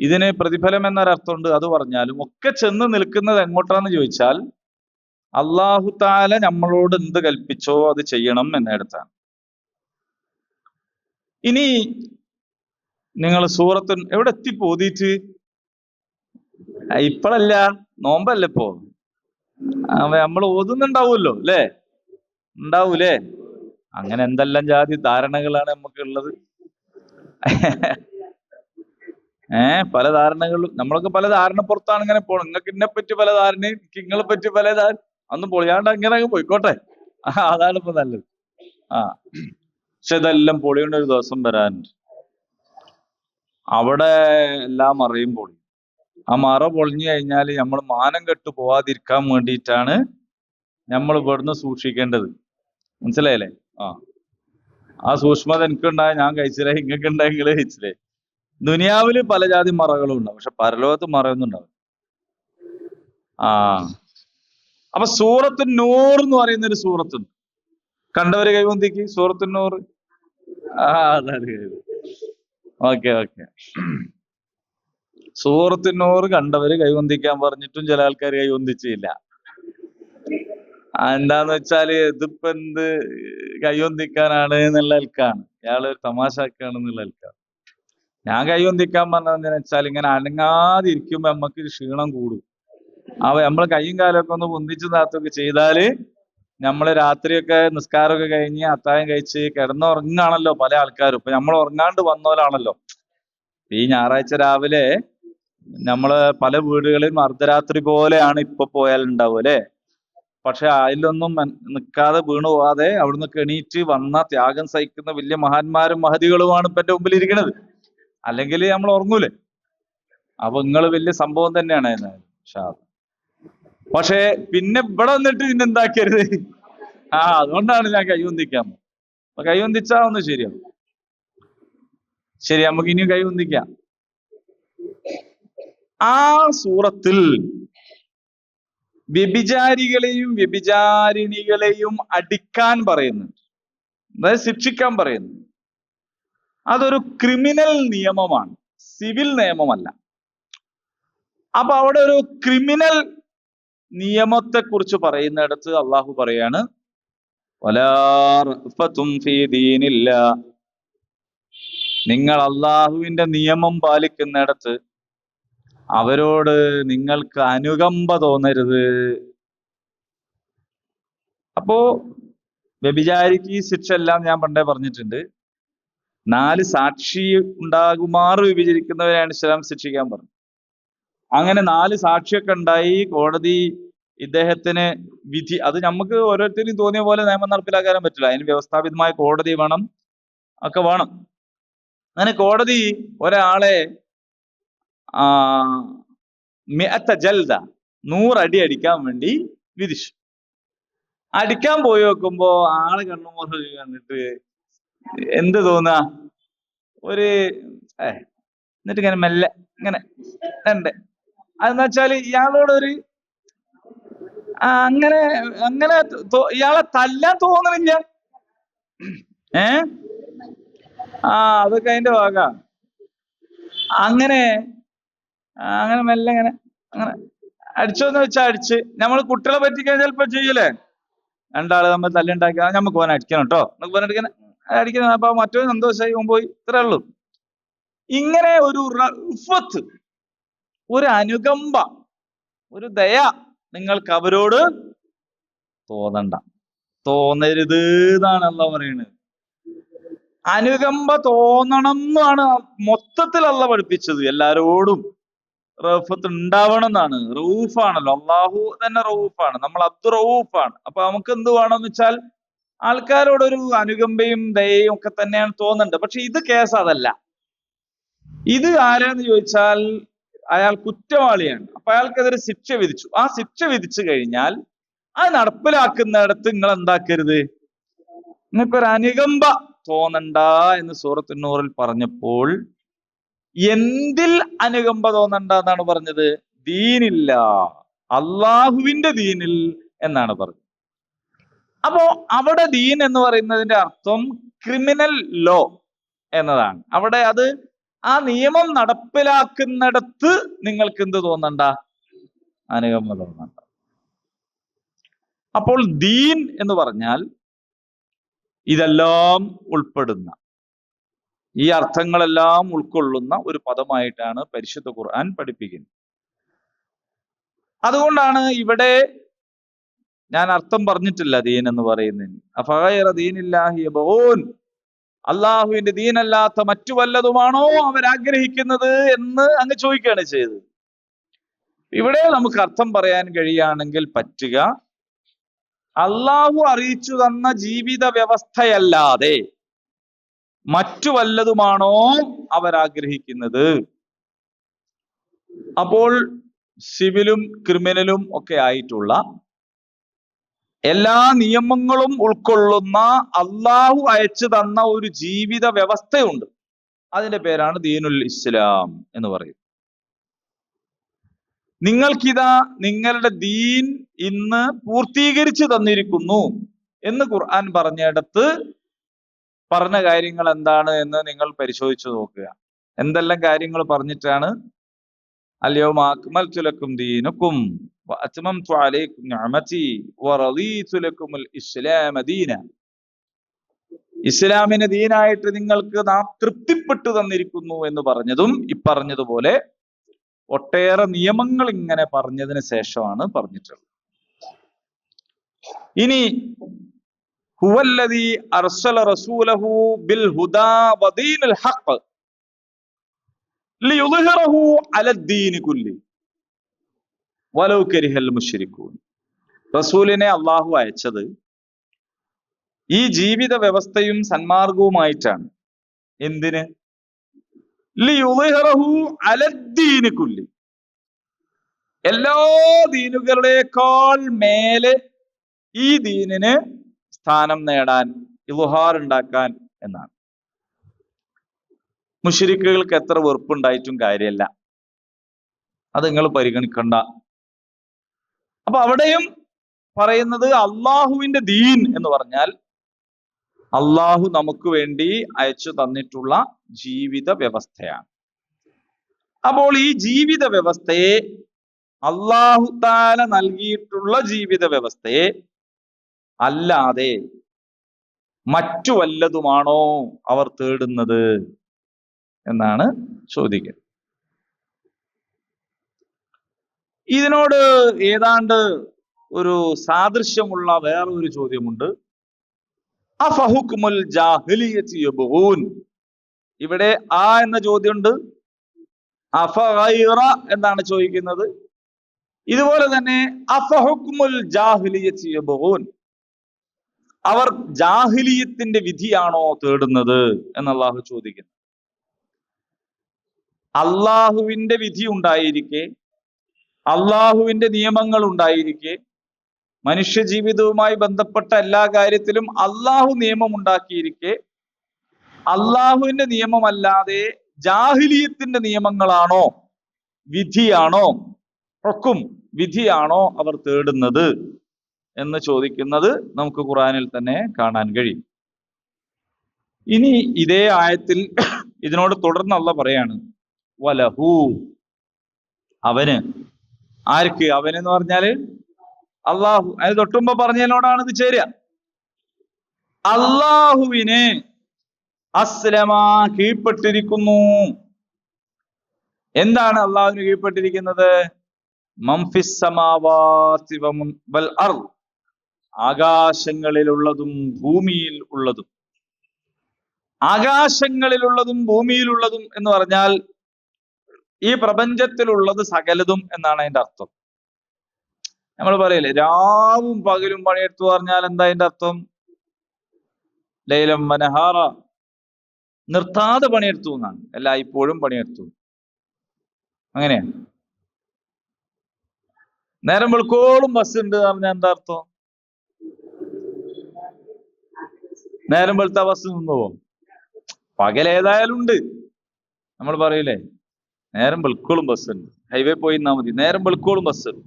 ഇതിന് പ്രതിഫലം എന്നൊരർത്ഥമുണ്ട് അത് പറഞ്ഞാലും ഒക്കെ ചെന്ന് നിൽക്കുന്നത് എങ്ങോട്ടാന്ന് ചോദിച്ചാൽ അല്ലാഹു തആല നമ്മളോട് എന്ത് കൽപ്പിച്ചോ അത് ചെയ്യണം എന്നിടത്താണ്. ഇനി നിങ്ങൾ സൂറത്ത് എവിടെ എത്തി പോതിയിട്ട്? ഇപ്പോഴല്ല, നോമ്പല്ല ഇപ്പോ. നമ്മൾ ഓതുന്നുണ്ടാവുമല്ലോ, അല്ലേ? ഉണ്ടാവൂലേ? അങ്ങനെ എന്തെല്ലാം ജാതി ധാരണകളാണ് നമുക്കുള്ളത്. പല ധാരണകളും, നമ്മളൊക്കെ പല ധാരണ പുറത്താണ് ഇങ്ങനെ പോണം. നിങ്ങൾക്ക് ഇന്നെ പറ്റി പല ധാരണയും നിങ്ങളെ പറ്റി പല ധാരണ, അന്ന് പൊളിയാണ്ട് അങ്ങനെ അങ്ങ് പോയിക്കോട്ടെ. അതാണ് ഇപ്പൊ നല്ലത്. പക്ഷെ ഇതെല്ലാം പൊളിയേണ്ട ഒരു ദിവസം വരാനുണ്ട്. അവിടെ എല്ലാം അറിയും പൊളി. ആ മറ പൊളിഞ്ഞു കഴിഞ്ഞാൽ നമ്മൾ മാനം കെട്ടു പോവാതിരിക്കാൻ വേണ്ടിയിട്ടാണ് നമ്മൾ ഇവിടുന്ന് സൂക്ഷിക്കേണ്ടത്. മനസ്സിലായില്ലേ? ആ സൂക്ഷ്മത എനിക്കുണ്ടായ ഞാൻ കഴിച്ചില്ലേ, ഇങ്ങക്ക് ഉണ്ടായ നിങ്ങള് കഴിച്ചില്ലേ. ദുനിയാവില് പല ജാതി മറകളും ഉണ്ടാവും, പക്ഷെ പരലോകത്ത് മറയൊന്നും ഉണ്ടാവും. ആ അപ്പൊ സൂറത്തു നൂർ എന്ന് പറയുന്ന ഒരു സൂറത്തുണ്ട്. കണ്ടവര് കൈവന്തിക്ക് സൂറത്തു നൂർ. അതാണ്. ഓക്കെ. സൂറത്തു നൂർ കണ്ടവര് കൈവന്തിക്കാൻ പറഞ്ഞിട്ടും ചില ആൾക്കാർ കൈവന്തിച്ചില്ല. എന്താന്ന് വെച്ചാല് ഇതിപ്പോ എന്ത് കൈവന്തിക്കാനാണ് എന്നുള്ള ആൾക്കാണ്, ഇയാള് തമാശക്കാണ് എന്നുള്ള ആൾക്കാണ്. ഞാൻ കൈവന്തിക്കാൻ പറഞ്ഞതെന്ന് വെച്ചാൽ ഇങ്ങനെ അനങ്ങാതിരിക്കുമ്പോ നമുക്ക് ക്ഷീണം കൂടും. നമ്മള് കൈയും കാലൊക്കെ ഒന്ന് പൊന്തിച്ചു താത്തൊക്കെ ചെയ്താല് നമ്മള് രാത്രിയൊക്കെ നിസ്കാരമൊക്കെ കഴിഞ്ഞ് അത്താഴം കഴിച്ച് കിടന്നുറങ്ങാണല്ലോ പല ആൾക്കാരും. ഇപ്പൊ നമ്മൾ ഉറങ്ങാണ്ട് വന്നോലാണല്ലോ. ഈ ഞായറാഴ്ച രാവിലെ നമ്മള് പല വീടുകളിലും അർദ്ധരാത്രി പോലെയാണ് ഇപ്പൊ പോയാലുണ്ടാവും അല്ലെ. പക്ഷെ അതിലൊന്നും നിൽക്കാതെ വീണു പോവാതെ അവിടുന്ന് എണീറ്റ് വന്ന ത്യാഗം സഹിക്കുന്ന വലിയ മഹാന്മാരും മഹതികളുമാണ് ഇപ്പൊ എന്റെ മുമ്പിൽ ഇരിക്കുന്നത്. അല്ലെങ്കിൽ നമ്മൾ ഉറങ്ങൂലേ. അപ്പൊ നിങ്ങൾ വലിയ സംഭവം തന്നെയാണ്. പക്ഷെ പിന്നെ ഇവിടെ വന്നിട്ട് പിന്നെന്താക്കരുത്. അതുകൊണ്ടാണ് ഞാൻ കൈവന്തിക്കാം. അപ്പൊ കൈവന്തിച്ചാ ഒന്ന് ശരിയാവും. ശരി, നമുക്ക് ഇനിയും കൈവന്തിക്കാം. ആ സൂറത്തിൽ വ്യഭിചാരികളെയും വ്യഭിചാരിണികളെയും അടിക്കാൻ പറയുന്നുണ്ട്, അതായത് ശിക്ഷിക്കാൻ പറയുന്നു. അതൊരു ക്രിമിനൽ നിയമമാണ്, സിവിൽ നിയമമല്ല. അപ്പൊ അവിടെ ഒരു ക്രിമിനൽ നിയമത്തെ കുറിച്ച് പറയുന്നിടത്ത് അള്ളാഹു പറയാണ്, നിങ്ങൾ അള്ളാഹുവിന്റെ നിയമം പാലിക്കുന്നിടത്ത് അവരോട് നിങ്ങൾക്ക് അനുകമ്പ തോന്നരുത്. അപ്പോ വ്യഭിചാരിക്ക് ഈ ശിക്ഷ എല്ലാം ഞാൻ പണ്ടേ പറഞ്ഞിട്ടുണ്ട്. 4 സാക്ഷി ഉണ്ടാകുമാറ് വ്യഭിചരിക്കുന്നവരെയാണ് ഇസ്ലാം ശിക്ഷിക്കാൻ പറഞ്ഞു. അങ്ങനെ 4 സാക്ഷിയൊക്കെ ഉണ്ടായി കോടതി ഇദ്ദേഹത്തിന് വിധി, അത് നമുക്ക് ഓരോരുത്തരും തോന്നിയ പോലെ നിയമം നടപ്പിലാക്കാനും പറ്റില്ല. അതിന് വ്യവസ്ഥാപിതമായ കോടതി വേണം, ഒക്കെ വേണം. അങ്ങനെ കോടതി ഒരാളെ 100 ജൽദ 100 അടി അടിക്കാൻ വേണ്ടി വിധിച്ചു. അടിക്കാൻ പോയി നോക്കുമ്പോ ആള് കണ്ണുമോറ് കണ്ടിട്ട് എന്ത് തോന്നുക, ഒരു എന്നിട്ട് ഇങ്ങനെ മെല്ലെ ഇങ്ങനെ ഉണ്ട്. അതെന്ന് വെച്ചാല് ഇയാളോടൊരു അങ്ങനെ ഇയാളെ തല്ലാൻ തോന്നണില്ല. അതൊക്കെ അതിന്റെ ഭാഗ. അങ്ങനെ മെല്ലെ അങ്ങനെ അടിച്ചോന്ന് വെച്ചാൽ അടിച്ച്. നമ്മൾ കുട്ടികളെ പറ്റിക്കാൻ ചിലപ്പോ ചെയ്യലേ, 2 ആള് നമ്മൾ തല്ലുണ്ടാക്കി നമുക്ക് പോകാൻ അടിക്കണം കേട്ടോ, നമുക്ക് പോകാൻ അടിക്കണം. അപ്പൊ മറ്റൊരു സന്തോഷമായി പോയി, ഇത്രേ ഉള്ളൂ. ഇങ്ങനെ ഒരു റഫത്ത്, ഒരു അനുകമ്പ, ഒരു ദയ നിങ്ങൾക്ക് അവരോട് തോന്നരുത് എന്നാണ് അള്ളാഹ് പറയുന്നത്. അനുകമ്പ തോന്നണം എന്നാണ് മൊത്തത്തിൽ അള്ളാഹ് പഠിപ്പിച്ചത്. എല്ലാരോടും റഫത്ത് ഉണ്ടാവണം എന്നാണ്. റഊഫാണല്ലോ, അള്ളാഹു തന്നെ റഊഫാണ്, നമ്മൾ അബ്ദുറഊഫാണ്. അപ്പൊ നമുക്ക് എന്ത് വേണമെന്ന് വെച്ചാൽ ആൾക്കാരോടൊരു അനുകമ്പയും ദയയും ഒക്കെ തന്നെയാണ് തോന്നുന്നുണ്ട്. പക്ഷെ ഇത് കേസ് അതല്ല. ഇത് ആരാന്ന് ചോദിച്ചാൽ അയാൾ കുറ്റവാളിയാണ്. അപ്പൊ അയാൾക്കെതിരെ ശിക്ഷ വിധിച്ചു. ആ ശിക്ഷ വിധിച്ചു കഴിഞ്ഞാൽ അത് നടപ്പിലാക്കുന്നിടത്ത് നിങ്ങൾ എന്താക്കരുത്, നിങ്ങൾക്കൊരു അനുകമ്പ തോന്നണ്ട എന്ന് സൂറത്തു നൂറിൽ പറഞ്ഞപ്പോൾ എന്തിൽ അനുകമ്പ തോന്നണ്ട എന്നാണ് പറഞ്ഞത്? ദീനില്ല, അള്ളാഹുവിന്റെ ദീനിൽ എന്നാണ് പറഞ്ഞത്. അപ്പോ അവിടെ ദീൻ എന്ന് പറയുന്നതിന്റെ അർത്ഥം ക്രിമിനൽ ലോ എന്നതാണ്. അവിടെ അത് ആ നിയമം നടപ്പിലാക്കുന്നിടത്ത് നിങ്ങൾക്ക് എന്ത് തോന്നണ്ട? അനുകമ്പ തോന്നണ്ട. അപ്പോൾ ദീൻ എന്ന് പറഞ്ഞാൽ ഇതെല്ലാം ഉൾപ്പെടുന്ന, ഈ അർത്ഥങ്ങളെല്ലാം ഉൾക്കൊള്ളുന്ന ഒരു പദമായിട്ടാണ് പരിശുദ്ധ ഖുർആൻ പഠിപ്പിക്കുന്നത്. അതുകൊണ്ടാണ് ഇവിടെ ഞാൻ അർത്ഥം പറഞ്ഞിട്ടില്ല ദീൻ എന്ന് പറയുന്നതിന്. അഫഗൈറ ദീനില്ലാഹി യബ്ഗൂൻ, അള്ളാഹുവിന്റെ ദീനല്ലാത്ത മറ്റു വല്ലതുമാണോ അവരാഗ്രഹിക്കുന്നത് എന്ന് അങ്ങ് ചോദിക്കുകയാണ് ചെയ്തത്. ഇവിടെ നമുക്ക് അർത്ഥം പറയാൻ കഴിയുകയാണെങ്കിൽ പറ്റുക, അള്ളാഹു അറിയിച്ചു തന്ന ജീവിത വ്യവസ്ഥയല്ലാതെ മറ്റു വല്ലതുമാണോ അവരാഗ്രഹിക്കുന്നത്? അപ്പോൾ സിവിലും ക്രിമിനലും ഒക്കെ ആയിട്ടുള്ള എല്ലാ നിയമങ്ങളും ഉൾക്കൊള്ളുന്ന അള്ളാഹു അയച്ചു തന്ന ഒരു ജീവിത വ്യവസ്ഥയുണ്ട്. അതിന്റെ പേരാണ് ദീനുൽ ഇസ്ലാം എന്ന് പറയും. നിങ്ങൾക്കിതാ നിങ്ങളുടെ ദീൻ ഇന്ന് പൂർത്തീകരിച്ചു തന്നിരിക്കുന്നു എന്ന് ഖുർആൻ പറഞ്ഞിടത്ത് പറഞ്ഞ കാര്യങ്ങൾ എന്താണ് എന്ന് നിങ്ങൾ പരിശോധിച്ചു നോക്കുക. എന്തെല്ലാം കാര്യങ്ങൾ പറഞ്ഞിട്ടാണ് അൽയൗമ അക്മൽതു ലക്കും ദീനക്കും വഅത്മംതു അലൈക്കും നിഅമതി വറദീതു ലക്കുമുൽ ഇസ്ലാമ ദീന. ഇസ്ലാമിനെ ദീനായിട്ട് നിങ്ങൾക്ക് നാം തൃപ്തിപ്പെട്ടു തന്നിരിക്കുന്നു എന്ന് പറഞ്ഞതും ഇപ്പറഞ്ഞതുപോലെ ഒട്ടേറെ നിയമങ്ങൾ ഇങ്ങനെ പറഞ്ഞതിന് ശേഷമാണ് പറഞ്ഞിട്ടുള്ളത്. ഇനി ഹുവല്ലദീ അർസല റസൂലഹു ബിൽ ഹുദാ വദീനിൽ ഹഖ് ലിയുദ്ഹിറഹു അലദ്ദീനി കുല്ലി വലൗ കരിഹൽ മുശ്രികൂൻ. റസൂലിനെ അള്ളാഹു അയച്ചത് ഈ ജീവിത വ്യവസ്ഥയും സന്മാർഗവുമായിട്ടാണ്. എന്തിന്? ലിയുദ്ഹിറഹു അലദ്ദീനി കുല്ലി, എല്ലാ ദീനുകളുടേക്കാൾ മേലെ ഈ ദീനിന് സ്ഥാനം നേടാൻ, ഇളുഹാർ ഉണ്ടാക്കാൻ എന്നാണ്. മുശ്രിക്കുകൾക്ക് എത്ര വെറുപ്പുണ്ടായിട്ടും കാര്യമല്ല, അത് നിങ്ങൾ പരിഗണിക്കണ്ട. അപ്പൊ അവിടെയും പറയുന്നത് അള്ളാഹുവിന്റെ ദീൻ എന്ന് പറഞ്ഞാൽ അള്ളാഹു നമുക്ക് വേണ്ടി അയച്ചു തന്നിട്ടുള്ള ജീവിത വ്യവസ്ഥയാണ്. അപ്പോൾ ഈ ജീവിത വ്യവസ്ഥയെ, അള്ളാഹു താല നൽകിയിട്ടുള്ള ജീവിത വ്യവസ്ഥയെ അല്ലാതെ മറ്റു വല്ലതുമാണോ അവർ തേടുന്നത് എന്നാണ് ചോദിക്കുക. ഇതിനോട് ഏതാണ്ട് ഒരു സാദൃശ്യമുള്ള വേറൊരു ചോദ്യമുണ്ട്. അഫഹുക്മുൽ ജാഹിലിയ്യത്തി യബ്ഗൂൻ. ഇവിടെ ആ എന്ന ചോദ്യമുണ്ട്, അഫഗൈറ എന്നാണ് ചോദിക്കുന്നത്. ഇതുപോലെ തന്നെ അഫഹുക്മുൽ ജാഹിലിയ്യത്തി യബ്ഗൂൻ, അവർ ജാഹിലിയത്തിന്റെ വിധിയാണോ തേടുന്നത് എന്ന് അള്ളാഹു ചോദിക്കുന്നു. അള്ളാഹുവിന്റെ വിധി ഉണ്ടായിരിക്കെ, അള്ളാഹുവിന്റെ നിയമങ്ങൾ ഉണ്ടായിരിക്കെ, മനുഷ്യ ജീവിതവുമായി ബന്ധപ്പെട്ട എല്ലാ കാര്യത്തിലും അള്ളാഹു നിയമം ഉണ്ടാക്കിയിരിക്കെ, അള്ളാഹുവിന്റെ നിയമമല്ലാതെ ജാഹിലിയത്തിന്റെ നിയമങ്ങളാണോ, വിധിയാണോ, ഹുക്കും വിധിയാണോ അവർ തേടുന്നത് എന്ന് ചോദിക്കുന്നത് നമുക്ക് ഖുർആനിൽ തന്നെ കാണാൻ കഴിയും. ഇനി ഇതേ ആയത്തിൽ ഇതിനോട് തുടർന്ന് അള്ളാഹ് പറയാണ്, വലഹു, അവന്. ആർക്ക്? അവനെന്ന് പറഞ്ഞാല് അള്ളാഹു. അതിന് തൊട്ടുമ്പോ പറഞ്ഞതിനോടാണ് ഇത് ചേരുക. അള്ളാഹുവിന് അസ്ലമ, കീഴ്പ്പെട്ടിരിക്കുന്നു. എന്താണ് അള്ളാഹുവിന് കീഴ്പ്പെട്ടിരിക്കുന്നത്? മംഫിസ് സമാവാതി വൽ അർദ്, ആകാശങ്ങളിലുള്ളതും ഭൂമിയിൽ ഉള്ളതും. ആകാശങ്ങളിലുള്ളതും ഭൂമിയിലുള്ളതും എന്ന് പറഞ്ഞാൽ ഈ പ്രപഞ്ചത്തിലുള്ളത് സകലതും എന്നാണ് അതിന്റെ അർത്ഥം. നമ്മൾ പറയില്ലേ, രാവും പകലും പണിയെടുത്തു പറഞ്ഞാൽ എന്താ അതിന്റെ അർത്ഥം? ലൈലം വനഹാറ, നിർത്താതെ പണിയെടുത്തു എന്നാണ്. ഇപ്പോഴും പണിയെടുത്തു, അങ്ങനെയാണ്. നേരം വെളുക്കോളും ബസ് ഉണ്ട് എന്ന് പറഞ്ഞാൽ എന്താ അർത്ഥം? നേരം വെളുത്ത ബസ് നിന്ന് പോകും. പകലേതായാലും ഉണ്ട്. നമ്മൾ പറയില്ലേ, നേരം വെളുക്കോളും ബസ് ഉണ്ട്, ഹൈവേ പോയി നിന്നാ മതി, നേരം വെളുക്കോളും ബസ് ഉണ്ട്.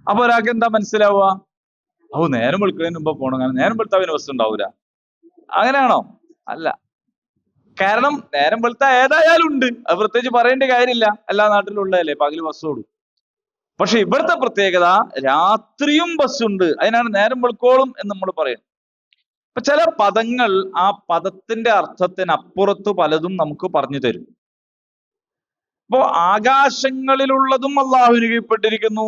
അപ്പൊ ഒരാൾക്ക് എന്താ മനസ്സിലാവുക? നേരം വെളുക്കുന്നതിന് മുമ്പ് പോകണം, കാരണം നേരം വെളുത്ത അവന് ബസ് ഉണ്ടാവൂല. അങ്ങനെയാണോ? അല്ല. കാരണം നേരം വെളുത്ത ഏതായാലും ഉണ്ട്, അത് പ്രത്യേകിച്ച് പറയേണ്ട കാര്യമില്ല, എല്ലാ നാട്ടിലും ഉള്ളതല്ലേ, പകല് ബസ് ഓടും. പക്ഷെ ഇവിടുത്തെ പ്രത്യേകത രാത്രിയും ബസ്സുണ്ട്, അതിനാണ് നേരം വെളുക്കോളും എന്ന് നമ്മൾ പറയുന്നത്. അപ്പൊ ചില പദങ്ങൾ ആ പദത്തിന്റെ അർത്ഥത്തിനപ്പുറത്ത് പലതും നമുക്ക് പറഞ്ഞു തരും. അപ്പോ ആകാശങ്ങളിലുള്ളതും അള്ളാഹുവിന് കീഴ്പ്പെട്ടിരിക്കുന്നു,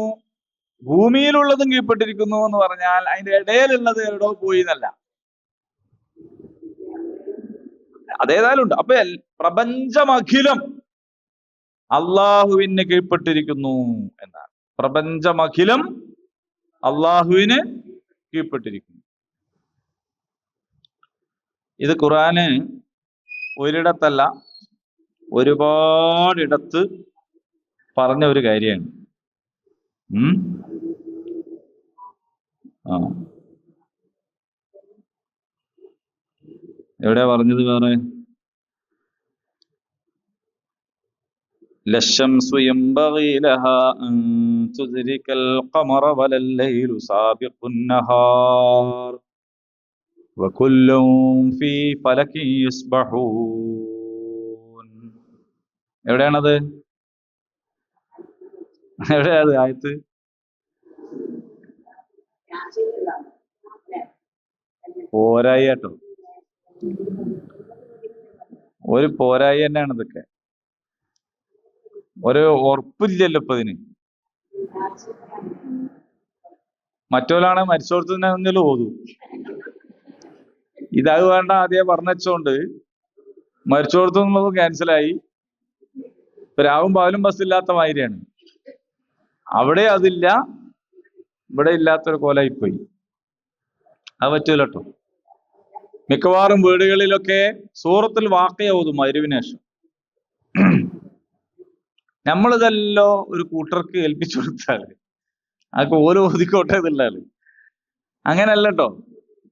ഭൂമിയിലുള്ളതും കീഴ്പ്പെട്ടിരിക്കുന്നു എന്ന് പറഞ്ഞാൽ അതിന്റെ ഇടയിലുള്ളത് എവിടോ പോയി എന്നല്ല, അതേതായാലും ഉണ്ട്. അപ്പൊ പ്രപഞ്ചമഖിലം അള്ളാഹുവിന് കീഴ്പ്പെട്ടിരിക്കുന്നു എന്നാണ്. പ്രപഞ്ചമഖിലം അള്ളാഹുവിന് കീഴ്പ്പെട്ടിരിക്കുന്നു. ഇത് ഖുർആന് ഒരിടത്തല്ല, ഒരുപാടിടത്ത് പറഞ്ഞ ഒരു കാര്യമാണ്. ആ എവിടെയാ പറഞ്ഞത് വേറെ? ലശംസു യംബഗി ലഹാ അൻ തുദ്രികൽ ഖമറ വലൽ ലൈലു സാബിഖുൻ നഹാർ വകുല്ലും ഫീ ഫലകിൻ യസ്ബഹൂൻ. എവിടെയാണത്? എവിടെയത് ആയത്ത്? പോരായി കേട്ടോ, ഒരു പോരായി തന്നെയാണ് ഇതൊക്കെ. ഒരു ഉറപ്പില്ലല്ലോ ഇപ്പൊ ഇതിന്. മറ്റോലാണെ മരിച്ചോടത്തുനിന്നെങ്കിലും ഓതും. ഇതത് വേണ്ട ആദ്യം പറഞ്ഞുകൊണ്ട് മരിച്ചോടത്തുനിന്നുള്ളത് ക്യാൻസലായി. രാവും പകലും ബസ്സില്ലാത്ത മാതിരിയാണ്. അവിടെ അതില്ല, ഇവിടെ ഇല്ലാത്തൊരു കോലായിപ്പോയി. അത് പറ്റൂല കേട്ടോ. മിക്കവാറും വീടുകളിലൊക്കെ സൂറത്തുൽ വാഖിയ ഓതും മഗ്‌രിബിന് ശേഷം. നമ്മളിതല്ലോ ഒരു കൂട്ടർക്ക് ഏൽപ്പിച്ചു കൊടുത്താല് അതൊക്കെ ഓരോ ഓതിക്കോട്ടെ എന്നുള്ളതാണ്. അങ്ങനല്ല കേട്ടോ.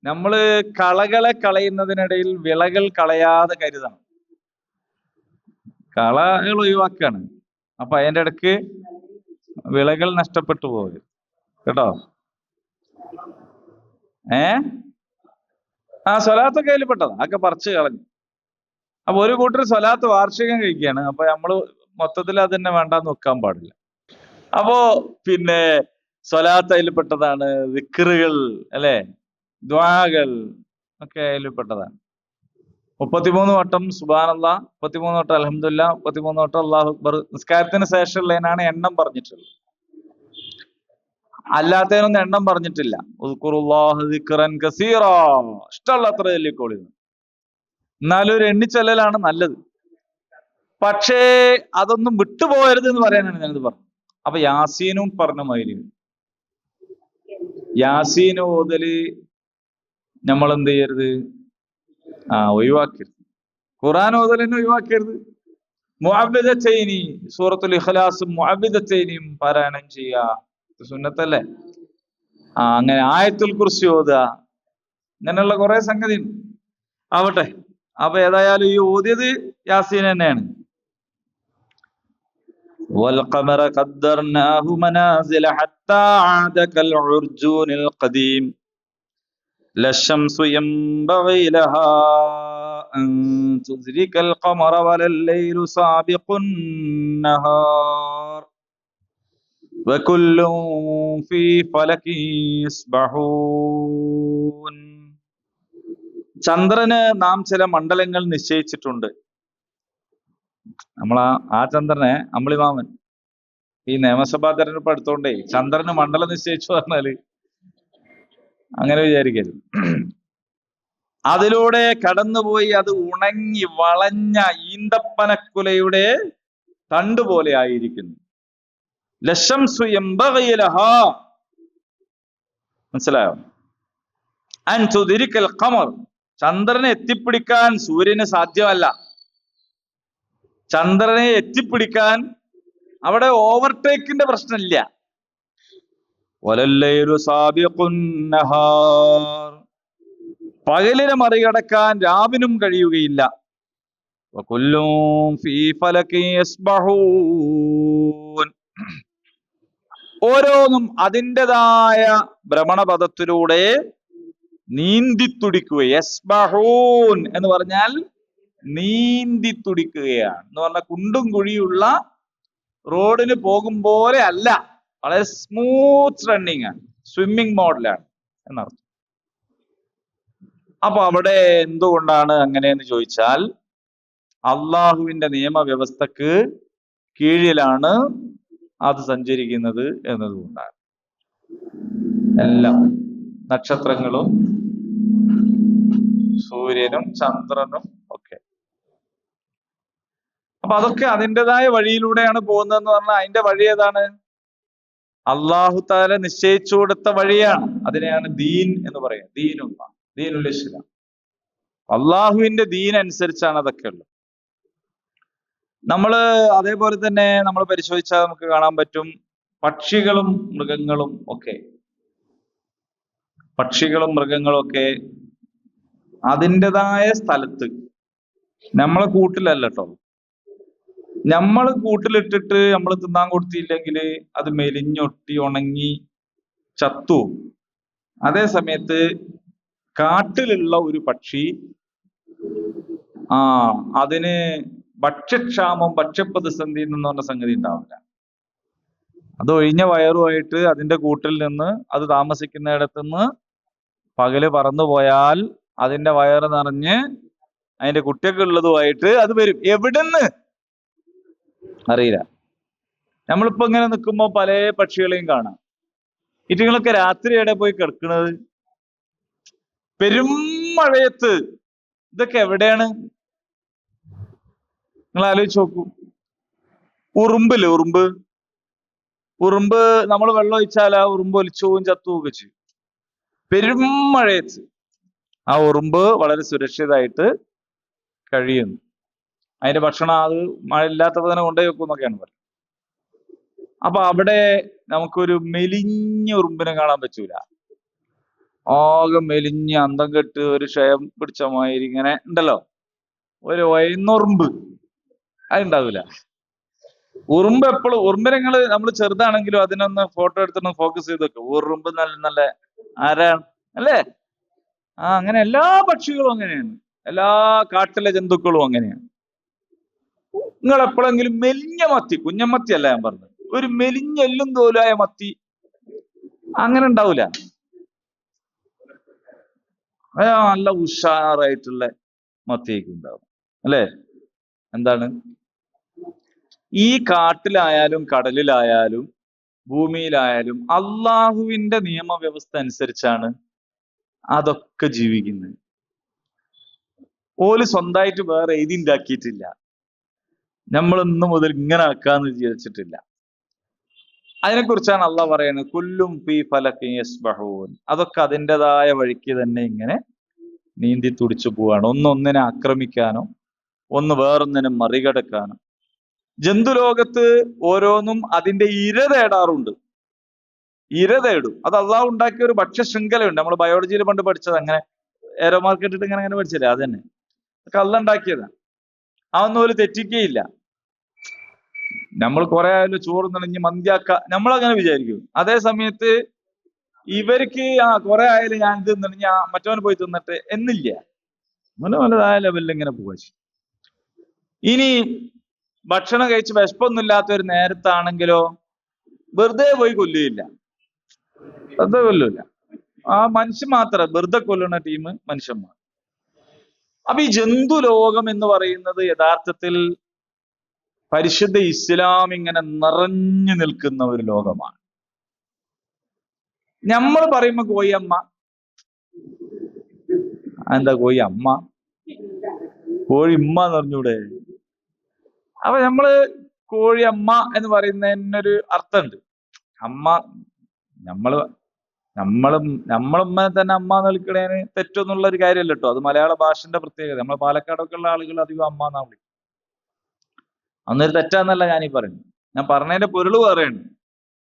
നമ്മള് കളകളെ കളയുന്നതിനിടയിൽ വിളകൾ കളയാതെ കരുതണം. കളകൾ ഒഴിവാക്കാണ്, അപ്പൊ അതിന്റെ ഇടയ്ക്ക് വിളകൾ നഷ്ടപ്പെട്ടു പോകരുത് കേട്ടോ. സ്വലാത്തൊക്കെ അതിൽ പെട്ടതാ, അതൊക്കെ പറിച്ചു കളഞ്ഞു. അപ്പൊ ഒരു കൂട്ടർ സ്വലാത്ത് വാർഷികം കഴിക്കുകയാണ്. അപ്പൊ നമ്മള് മൊത്തത്തിൽ അതന്നെ വേണ്ടാന്ന് വെക്കാൻ പാടില്ല. അപ്പോ പിന്നെ സ്വലാത്ത് അതിൽ പെട്ടതാണ്, ദിക്റുകൾ അല്ലെ, ദ്വാകൾ ഒക്കെ അതിൽ പെട്ടതാണ്. 33 വട്ടം സുബ്ഹാനല്ലാഹ്, 33 വട്ടം അൽഹംദുലില്ലാഹ്, 33 വട്ടം അല്ലാഹു അക്ബർ നിസ്കാരത്തിന് ശേഷമുള്ളതിനാണ് എണ്ണം പറഞ്ഞിട്ടുള്ളത്. അല്ലാത്തതിനൊന്നും എണ്ണം പറഞ്ഞിട്ടില്ല. ഉദ്കുറുല്ലാഹ ദിക്റൻ കസീറാ, ഇഷ്ടമുള്ള അത്ര ചൊല്ലിക്കോളി. എന്നാലും ഒരു എണ്ണിച്ചൊല്ലലാണ് നല്ലത്. പക്ഷേ അതൊന്നും വിട്ടുപോകരുത് എന്ന് പറയാനാണ് ഞാനിത് പറഞ്ഞത്. അപ്പൊ യാസീനും പറഞ്ഞ മാതിരി യാസീൻ ഓതല് നമ്മൾ എന്ത് ചെയ്യരുത്? ഒഴിവാക്കരുത്. ഖുർആൻ ഓതലിനെ ഒഴിവാക്കരുത്. മുഅവ്വിദത്തൈനി, സൂറത്തുൽ ഇഖ്ലാസും മുഅവ്വിദത്തൈനിയും പാരായണം ചെയ്യുക, സുന്നത്തല്ലേ. അങ്ങനെ ആയത്തുൽ കുർസി ഓതുക, അങ്ങനെയുള്ള കുറെ സംഗതി ആവട്ടെ. അപ്പൊ ഏതായാലും ഈ ഓതിയത് യാസീൻ തന്നെയാണ്. والقمر قدرناه منازل حتى عاد كالعرجون القديم لا الشمس ينبغي لها أن تدرك القمر ولا الليل سابق النهار وكل في فلك يسبحون. ചന്ദ്രന് നാം ചില മണ്ഡലങ്ങൾ നിശ്ചയിച്ചിട്ടുണ്ട്. ആ ചന്ദ്രനെ അമ്പിളിമാമൻ ഈ നിയമസഭാ തെരഞ്ഞെടുപ്പ് അടുത്തോണ്ടേ ചന്ദ്രന് മണ്ഡലം നിശ്ചയിച്ചു പറഞ്ഞാല് അങ്ങനെ വിചാരിക്കരുത്. അതിലൂടെ കടന്നുപോയി അത് ഉണങ്ങി വളഞ്ഞ ഈന്തപ്പനക്കുലയുടെ തണ്ടുപോലെ ആയിരിക്കുന്നു. ലശംസു യംബഗി ലഹാ, മനസ്സിലായോ? അൻ തുദ്രികൽ ഖമർ, ചന്ദ്രനെ എത്തിപ്പിടിക്കാൻ സൂര്യന് സാധ്യമല്ല. ചന്ദ്രനെ എത്തിപ്പിടിക്കാൻ അവിടെ ഓവർടേക്കിന്റെ പ്രശ്നമില്ല. വലല്ലൈലു സാബിഖുൻ നഹാർ, പകലിനെ മറികടക്കാൻ രാവിനും കഴിയുകയില്ല. വകുല്ലും ഫീ ഫലകിൻ യസ്ബഹൂൻ, ഓരോന്നും അതിൻ്റെതായ ഭ്രമണപഥത്തിലൂടെ നീന്തിത്തുടിക്കുക. യസ്ബഹൂൻ എന്ന് പറഞ്ഞാൽ നീന്തിത്തുടിക്കുകയാണ് എന്ന് പറഞ്ഞാൽ കുണ്ടും കുഴിയുള്ള റോഡിന് പോകും പോലെ അല്ല, വളരെ സ്മൂത്ത് റണ്ണിങ് ആണ്, സ്വിമ്മിങ് മോഡലാണ് എന്നർത്ഥം. അപ്പൊ അവിടെ എന്തുകൊണ്ടാണ് അങ്ങനെയെന്ന് ചോദിച്ചാൽ അള്ളാഹുവിന്റെ നിയമവ്യവസ്ഥക്ക് കീഴിലാണ് അത് സഞ്ചരിക്കുന്നത് എന്നതുകൊണ്ടാണ്. എല്ലാം നക്ഷത്രങ്ങളും സൂര്യനും ചന്ദ്രനും ഒക്കെ. അപ്പൊ അതൊക്കെ അതിൻ്റെതായ വഴിയിലൂടെയാണ് പോകുന്നതെന്ന് പറഞ്ഞാൽ അതിന്റെ വഴി ഏതാണ്? അള്ളാഹു തആല നിശ്ചയിച്ചു കൊടുത്ത വഴിയാണ്. അതിനെയാണ് ദീൻ എന്ന് പറയുന്നത്. ദീനുൽ ഇസ്ലാം, അള്ളാഹുവിന്റെ ദീൻ അനുസരിച്ചാണ് അതൊക്കെ ഉള്ളത്. നമ്മള് അതേപോലെ തന്നെ നമ്മൾ പരിശോധിച്ചാൽ നമുക്ക് കാണാൻ പറ്റും പക്ഷികളും മൃഗങ്ങളും ഒക്കെ അതിൻ്റെതായ സ്ഥലത്ത്, നമ്മളെ കൂട്ടിലല്ല കേട്ടോ. നമ്മൾ കൂട്ടിലിട്ടിട്ട് നമ്മൾ തിന്നാൻ കൊടുത്തില്ലെങ്കിൽ അത് മെലിഞ്ഞൊട്ടി ഉണങ്ങി ചത്തു. അതേ സമയത്ത് കാട്ടിലുള്ള ഒരു പക്ഷി അതിന് ഭക്ഷ്യക്ഷാമം, ഭക്ഷ്യപ്രതിസന്ധി എന്ന് പറഞ്ഞ സംഗതി ഉണ്ടാവില്ല. അത് ഒഴിഞ്ഞ വയറുമായിട്ട് അതിന്റെ കൂട്ടിൽ നിന്ന്, അത് താമസിക്കുന്നിടത്ത് നിന്ന് പകല് പറന്നു പോയാൽ അതിന്റെ വയറ് നിറഞ്ഞ് അതിന്റെ കുട്ടിയൊക്കെ ഉള്ളതുമായിട്ട് അത് വരും. എവിടുന്ന് അറിയില്ല. നമ്മളിപ്പോ ഇങ്ങനെ നിൽക്കുമ്പോ പല പക്ഷികളെയും കാണാം. ഇറ്റുങ്ങളൊക്കെ രാത്രി എവിടെ പോയി കിടക്കുന്നത്? പെരും മഴയത്ത്. ഇതൊക്കെ എവിടെയാണ്? നിങ്ങൾ ആലോചിച്ച് നോക്കൂ. ഉറുമ്പില്ലേ, ഉറുമ്പ് നമ്മൾ വെള്ളം ഒഴിച്ചാൽ ആ ഉറുമ്പ് ഒലിച്ചവും ചത്തുവൊക്കെ ചെയ്യും. പെരും മഴയത്ത് ആ ഉറുമ്പ് വളരെ സുരക്ഷിതമായിട്ട് കഴിയുന്നു. അതിന്റെ ഭക്ഷണം അത് മഴ ഇല്ലാത്തപ്പോ തന്നെ കൊണ്ടുപോയി വെക്കും എന്നൊക്കെയാണ് പറയുന്നത്. അപ്പൊ അവിടെ നമുക്കൊരു മെലിഞ്ഞ ഉറുമ്പിനെ കാണാൻ പറ്റൂല. ആകെ മെലിഞ്ഞ അന്തം കെട്ട് ഒരു ക്ഷയം പിടിച്ച മാതിരി ഇങ്ങനെ ഉണ്ടല്ലോ, ഒരു വയന്നുറുമ്പ്, അതുണ്ടാവില്ല. ഉറുമ്പ് എപ്പോഴും, ഉറുമ്പിനെ നമ്മൾ ചെറുതാണെങ്കിലും അതിനൊന്ന് ഫോട്ടോ എടുത്തൊന്ന് ഫോക്കസ് ചെയ്ത് വെക്കും. ഉറുമ്പ് നല്ല നല്ല ആരാണ് അല്ലേ? അങ്ങനെ എല്ലാ പക്ഷികളും അങ്ങനെയാണ്, എല്ലാ കാട്ടിലെ ജന്തുക്കളും അങ്ങനെയാണ്. നിങ്ങൾ എപ്പോഴെങ്കിലും മെലിഞ്ഞ മത്തി, കുഞ്ഞമത്തി അല്ല ഞാൻ പറഞ്ഞത്, ഒരു മെലിഞ്ഞ എല്ലും തോലായ മത്തി അങ്ങനെ ഉണ്ടാവൂല. നല്ല ഉഷാറായിട്ടുള്ള മത്തിയൊക്കെ ഉണ്ടാവും അല്ലേ? എന്താണ്, ഈ കാട്ടിലായാലും കടലിലായാലും ഭൂമിയിലായാലും അള്ളാഹുവിന്റെ നിയമവ്യവസ്ഥ അനുസരിച്ചാണ് അതൊക്കെ ജീവിക്കുന്നത്. ഓല് സ്വന്തമായിട്ട് വേറെ എഴുതി ഉണ്ടാക്കിയിട്ടില്ല. നമ്മൾ ഇന്ന് മുതൽ ഇങ്ങനെ ആക്കാന്ന് വിചാരിച്ചിട്ടില്ല. അതിനെക്കുറിച്ചാണ് അള്ളാഹ് പറയുന്നത്, കുല്ലും ഫീ ഫലകിൻ യസ്ബഹൂൻ. അതൊക്കെ അതിൻ്റെതായ വഴിക്ക് തന്നെ ഇങ്ങനെ നീന്തി തുടിച്ചു പോവാണ്. ഒന്നൊന്നിനെ ആക്രമിക്കാനോ ഒന്ന് വേറൊന്നിനെ മറികടക്കാനോ. ജന്തുലോകത്ത് ഓരോന്നും അതിന്റെ ഇര തേടാറുണ്ട്. ഇര തേടും. അത് അള്ളാഹു ഉണ്ടാക്കിയ ഒരു ഭക്ഷ്യ ശൃംഖലയുണ്ട്. നമ്മൾ ബയോളജിയിൽ പണ്ട് പഠിച്ചത്, അങ്ങനെ ഏരോ മാർക്ക് ഇട്ടിട്ട് ഇങ്ങനെ പഠിച്ചില്ലേ, അത് തന്നെ അള്ള ഉണ്ടാക്കിയതാണ്. അതൊന്നും ഒരു തെറ്റിക്കുകയില്ല. നമ്മൾ കുറെ ആയാലും ചോറ് നിറഞ്ഞ് മന്തിയാക്ക, നമ്മളങ്ങനെ വിചാരിക്കും. അതേ സമയത്ത് ഇവർക്ക് കുറെ ആയാലും ഞാൻ ഇത് നിറഞ്ഞ മറ്റവന് പോയി തിന്നട്ടെ എന്നില്ല. വലുതായ ലെവലിൽ ഇങ്ങനെ പോവാ. ഇനി ഭക്ഷണം കഴിച്ച് വിശപ്പൊന്നും ഇല്ലാത്ത ഒരു നേരത്താണെങ്കിലോ വെറുതെ പോയി കൊല്ലുകയില്ല, വെറുതെ കൊല്ലൂല. ആ മനുഷ്യൻ മാത്രം വെറുതെ കൊല്ലുന്ന ടീം മനുഷ്യന്മാർ. അപ്പൊ ഈ ജന്തു ലോകം എന്ന് പറയുന്നത് യഥാർത്ഥത്തിൽ പരിശുദ്ധ ഇസ്ലാം ഇങ്ങനെ നിറഞ്ഞു നിൽക്കുന്ന ഒരു ലോകമാണ്. നമ്മൾ പറയുമ്പോ കോയമ്മ, എന്താ കോയി അമ്മ, കോഴി ഉമ്മ എന്ന് പറഞ്ഞൂടെ? അപ്പൊ നമ്മള് കോഴി അമ്മ എന്ന് പറയുന്നതിനൊരു അർത്ഥമുണ്ട്. അമ്മ, നമ്മളുമ്മനെ തന്നെ അമ്മ എന്ന് വിളിക്കണേന് തെറ്റൊന്നുള്ള ഒരു കാര്യമല്ല കേട്ടോ. അത് മലയാള ഭാഷന്റെ പ്രത്യേകത. നമ്മളെ പാലക്കാടൊക്കെ ഉള്ള ആളുകൾ അധികം അമ്മ എന്നാ വിളിക്കും. അന്നൊരു തെറ്റാന്നല്ല ഞാനീ പറയുന്നത്. ഞാൻ പറഞ്ഞതിന്റെ പൊരുള് പറയാണ്.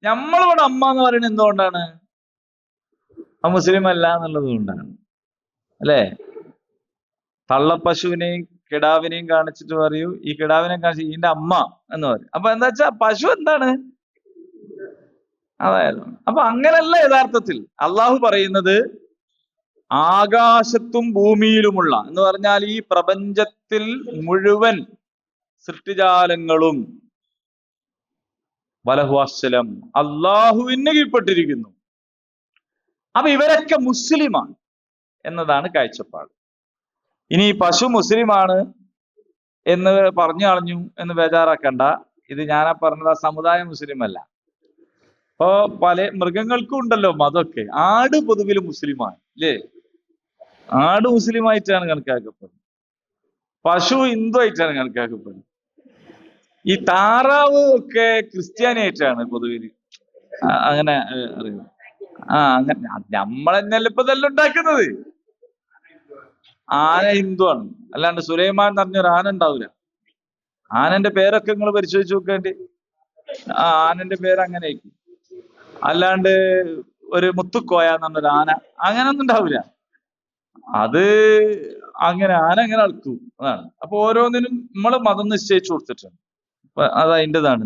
നമ്മളിവിടെ അമ്മ എന്ന് പറയുന്നത് എന്തുകൊണ്ടാണ്? ആ മുസ്ലിം അല്ല എന്നുള്ളത് കൊണ്ടാണ് അല്ലേ? തള്ളപ്പശുവിനെയും കിടാവിനെയും കാണിച്ചിട്ട് പറയൂ, ഈ കിടാവിനെ കാണിച്ച് ഇതിന്റെ അമ്മ എന്ന് പറയും. അപ്പൊ എന്താ വെച്ചാ പശു എന്താണ്? അതായത് അപ്പൊ അങ്ങനല്ല യഥാർത്ഥത്തിൽ അള്ളാഹു പറയുന്നത്. ആകാശത്തും ഭൂമിയിലുമുള്ള എന്ന് പറഞ്ഞാൽ ഈ പ്രപഞ്ചത്തിൽ മുഴുവൻ സൃഷ്ടിജാലങ്ങളും വലഹുവസ്സലം അള്ളാഹുവിന് കീഴ്പ്പെട്ടിരിക്കുന്നു. അപ്പൊ ഇവരൊക്കെ മുസ്ലിമാണ് എന്നതാണ് കാഴ്ചപ്പാട്. ഇനി പശു മുസ്ലിമാണ് എന്ന് പറഞ്ഞു കളഞ്ഞു എന്ന് ബേജാറാക്കണ്ട. ഇത് ഞാനാ പറഞ്ഞത്, ആ സമുദായ മുസ്ലിം അല്ല. ഇപ്പോ പല മൃഗങ്ങൾക്കും ഉണ്ടല്ലോ മതമൊക്കെ. ആട് പൊതുവിൽ മുസ്ലിമാണ് അല്ലേ? ആട് മുസ്ലിമായിട്ടാണ് കണക്കാക്കപ്പെടുന്നത്. പശു ഹിന്ദു ആയിട്ടാണ് കണക്കാക്കപ്പെടുന്നത്. ഈ താറാവ് ഒക്കെ ക്രിസ്ത്യാനിയായിട്ടാണ് പൊതുവിൽ അങ്ങനെ അറിയുന്നത്. അങ്ങനെ നമ്മളെന്നല്ല ഇപ്പൊ ഇതെല്ലാം ഉണ്ടാക്കുന്നത്. ആന ഹിന്ദു ആണ്, അല്ലാണ്ട് സുലൈമാൻ എന്ന് പറഞ്ഞൊരു ആന ഉണ്ടാവില്ല. ആനന്റെ പേരൊക്കെ നിങ്ങൾ പരിശോധിച്ച് നോക്കേണ്ടി. ആ ആനന്റെ പേര് അങ്ങനെ ആയിരിക്കും. അല്ലാണ്ട് ഒരു മുത്തുക്കോയ എന്ന് പറഞ്ഞൊരു ആന, അങ്ങനൊന്നും ഉണ്ടാവില്ല. അത് അങ്ങനെ ആന അങ്ങനെ അളക്കും, അതാണ്. അപ്പൊ ഓരോന്നിനും നമ്മള് മതം നിശ്ചയിച്ചു കൊടുത്തിട്ടുണ്ട്. അത് അതിൻ്റെതാണ്.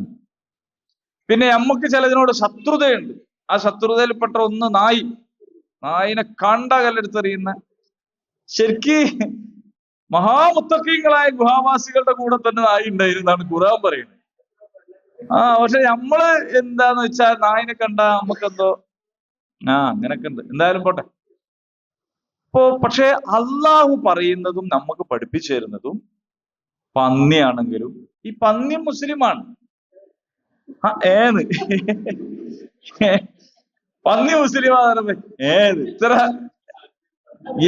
പിന്നെ നമുക്ക് ചിലതിനോട് ശത്രുതയുണ്ട്. ആ ശത്രുതയിൽപ്പെട്ട ഒന്ന് നായി. നായിനെ കണ്ട കല്ലെടുത്തെറിയുന്ന, ശരിക്ക് മഹാമുത്തക്കീങ്ങളായ ഗുഹാവാസികളുടെ കൂടെ തന്നെ നായി ഉണ്ടായിരുന്നാണ് ഖുർആൻ പറയുന്നത്. പക്ഷെ നമ്മള് എന്താന്ന് വെച്ചാൽ നായിനെ കണ്ട നമുക്കെന്തോ അങ്ങനൊക്കെ ഉണ്ട്. എന്തായാലും പോട്ടെ. പക്ഷെ അള്ളാഹു പറയുന്നതും നമുക്ക് പഠിപ്പിച്ചു തരുന്നതും പന്നിയാണെങ്കിലും ഈ പന്നി മുസ്ലിമാണ്. പന്നി മുസ്ലിമാണ്. ഇത്ര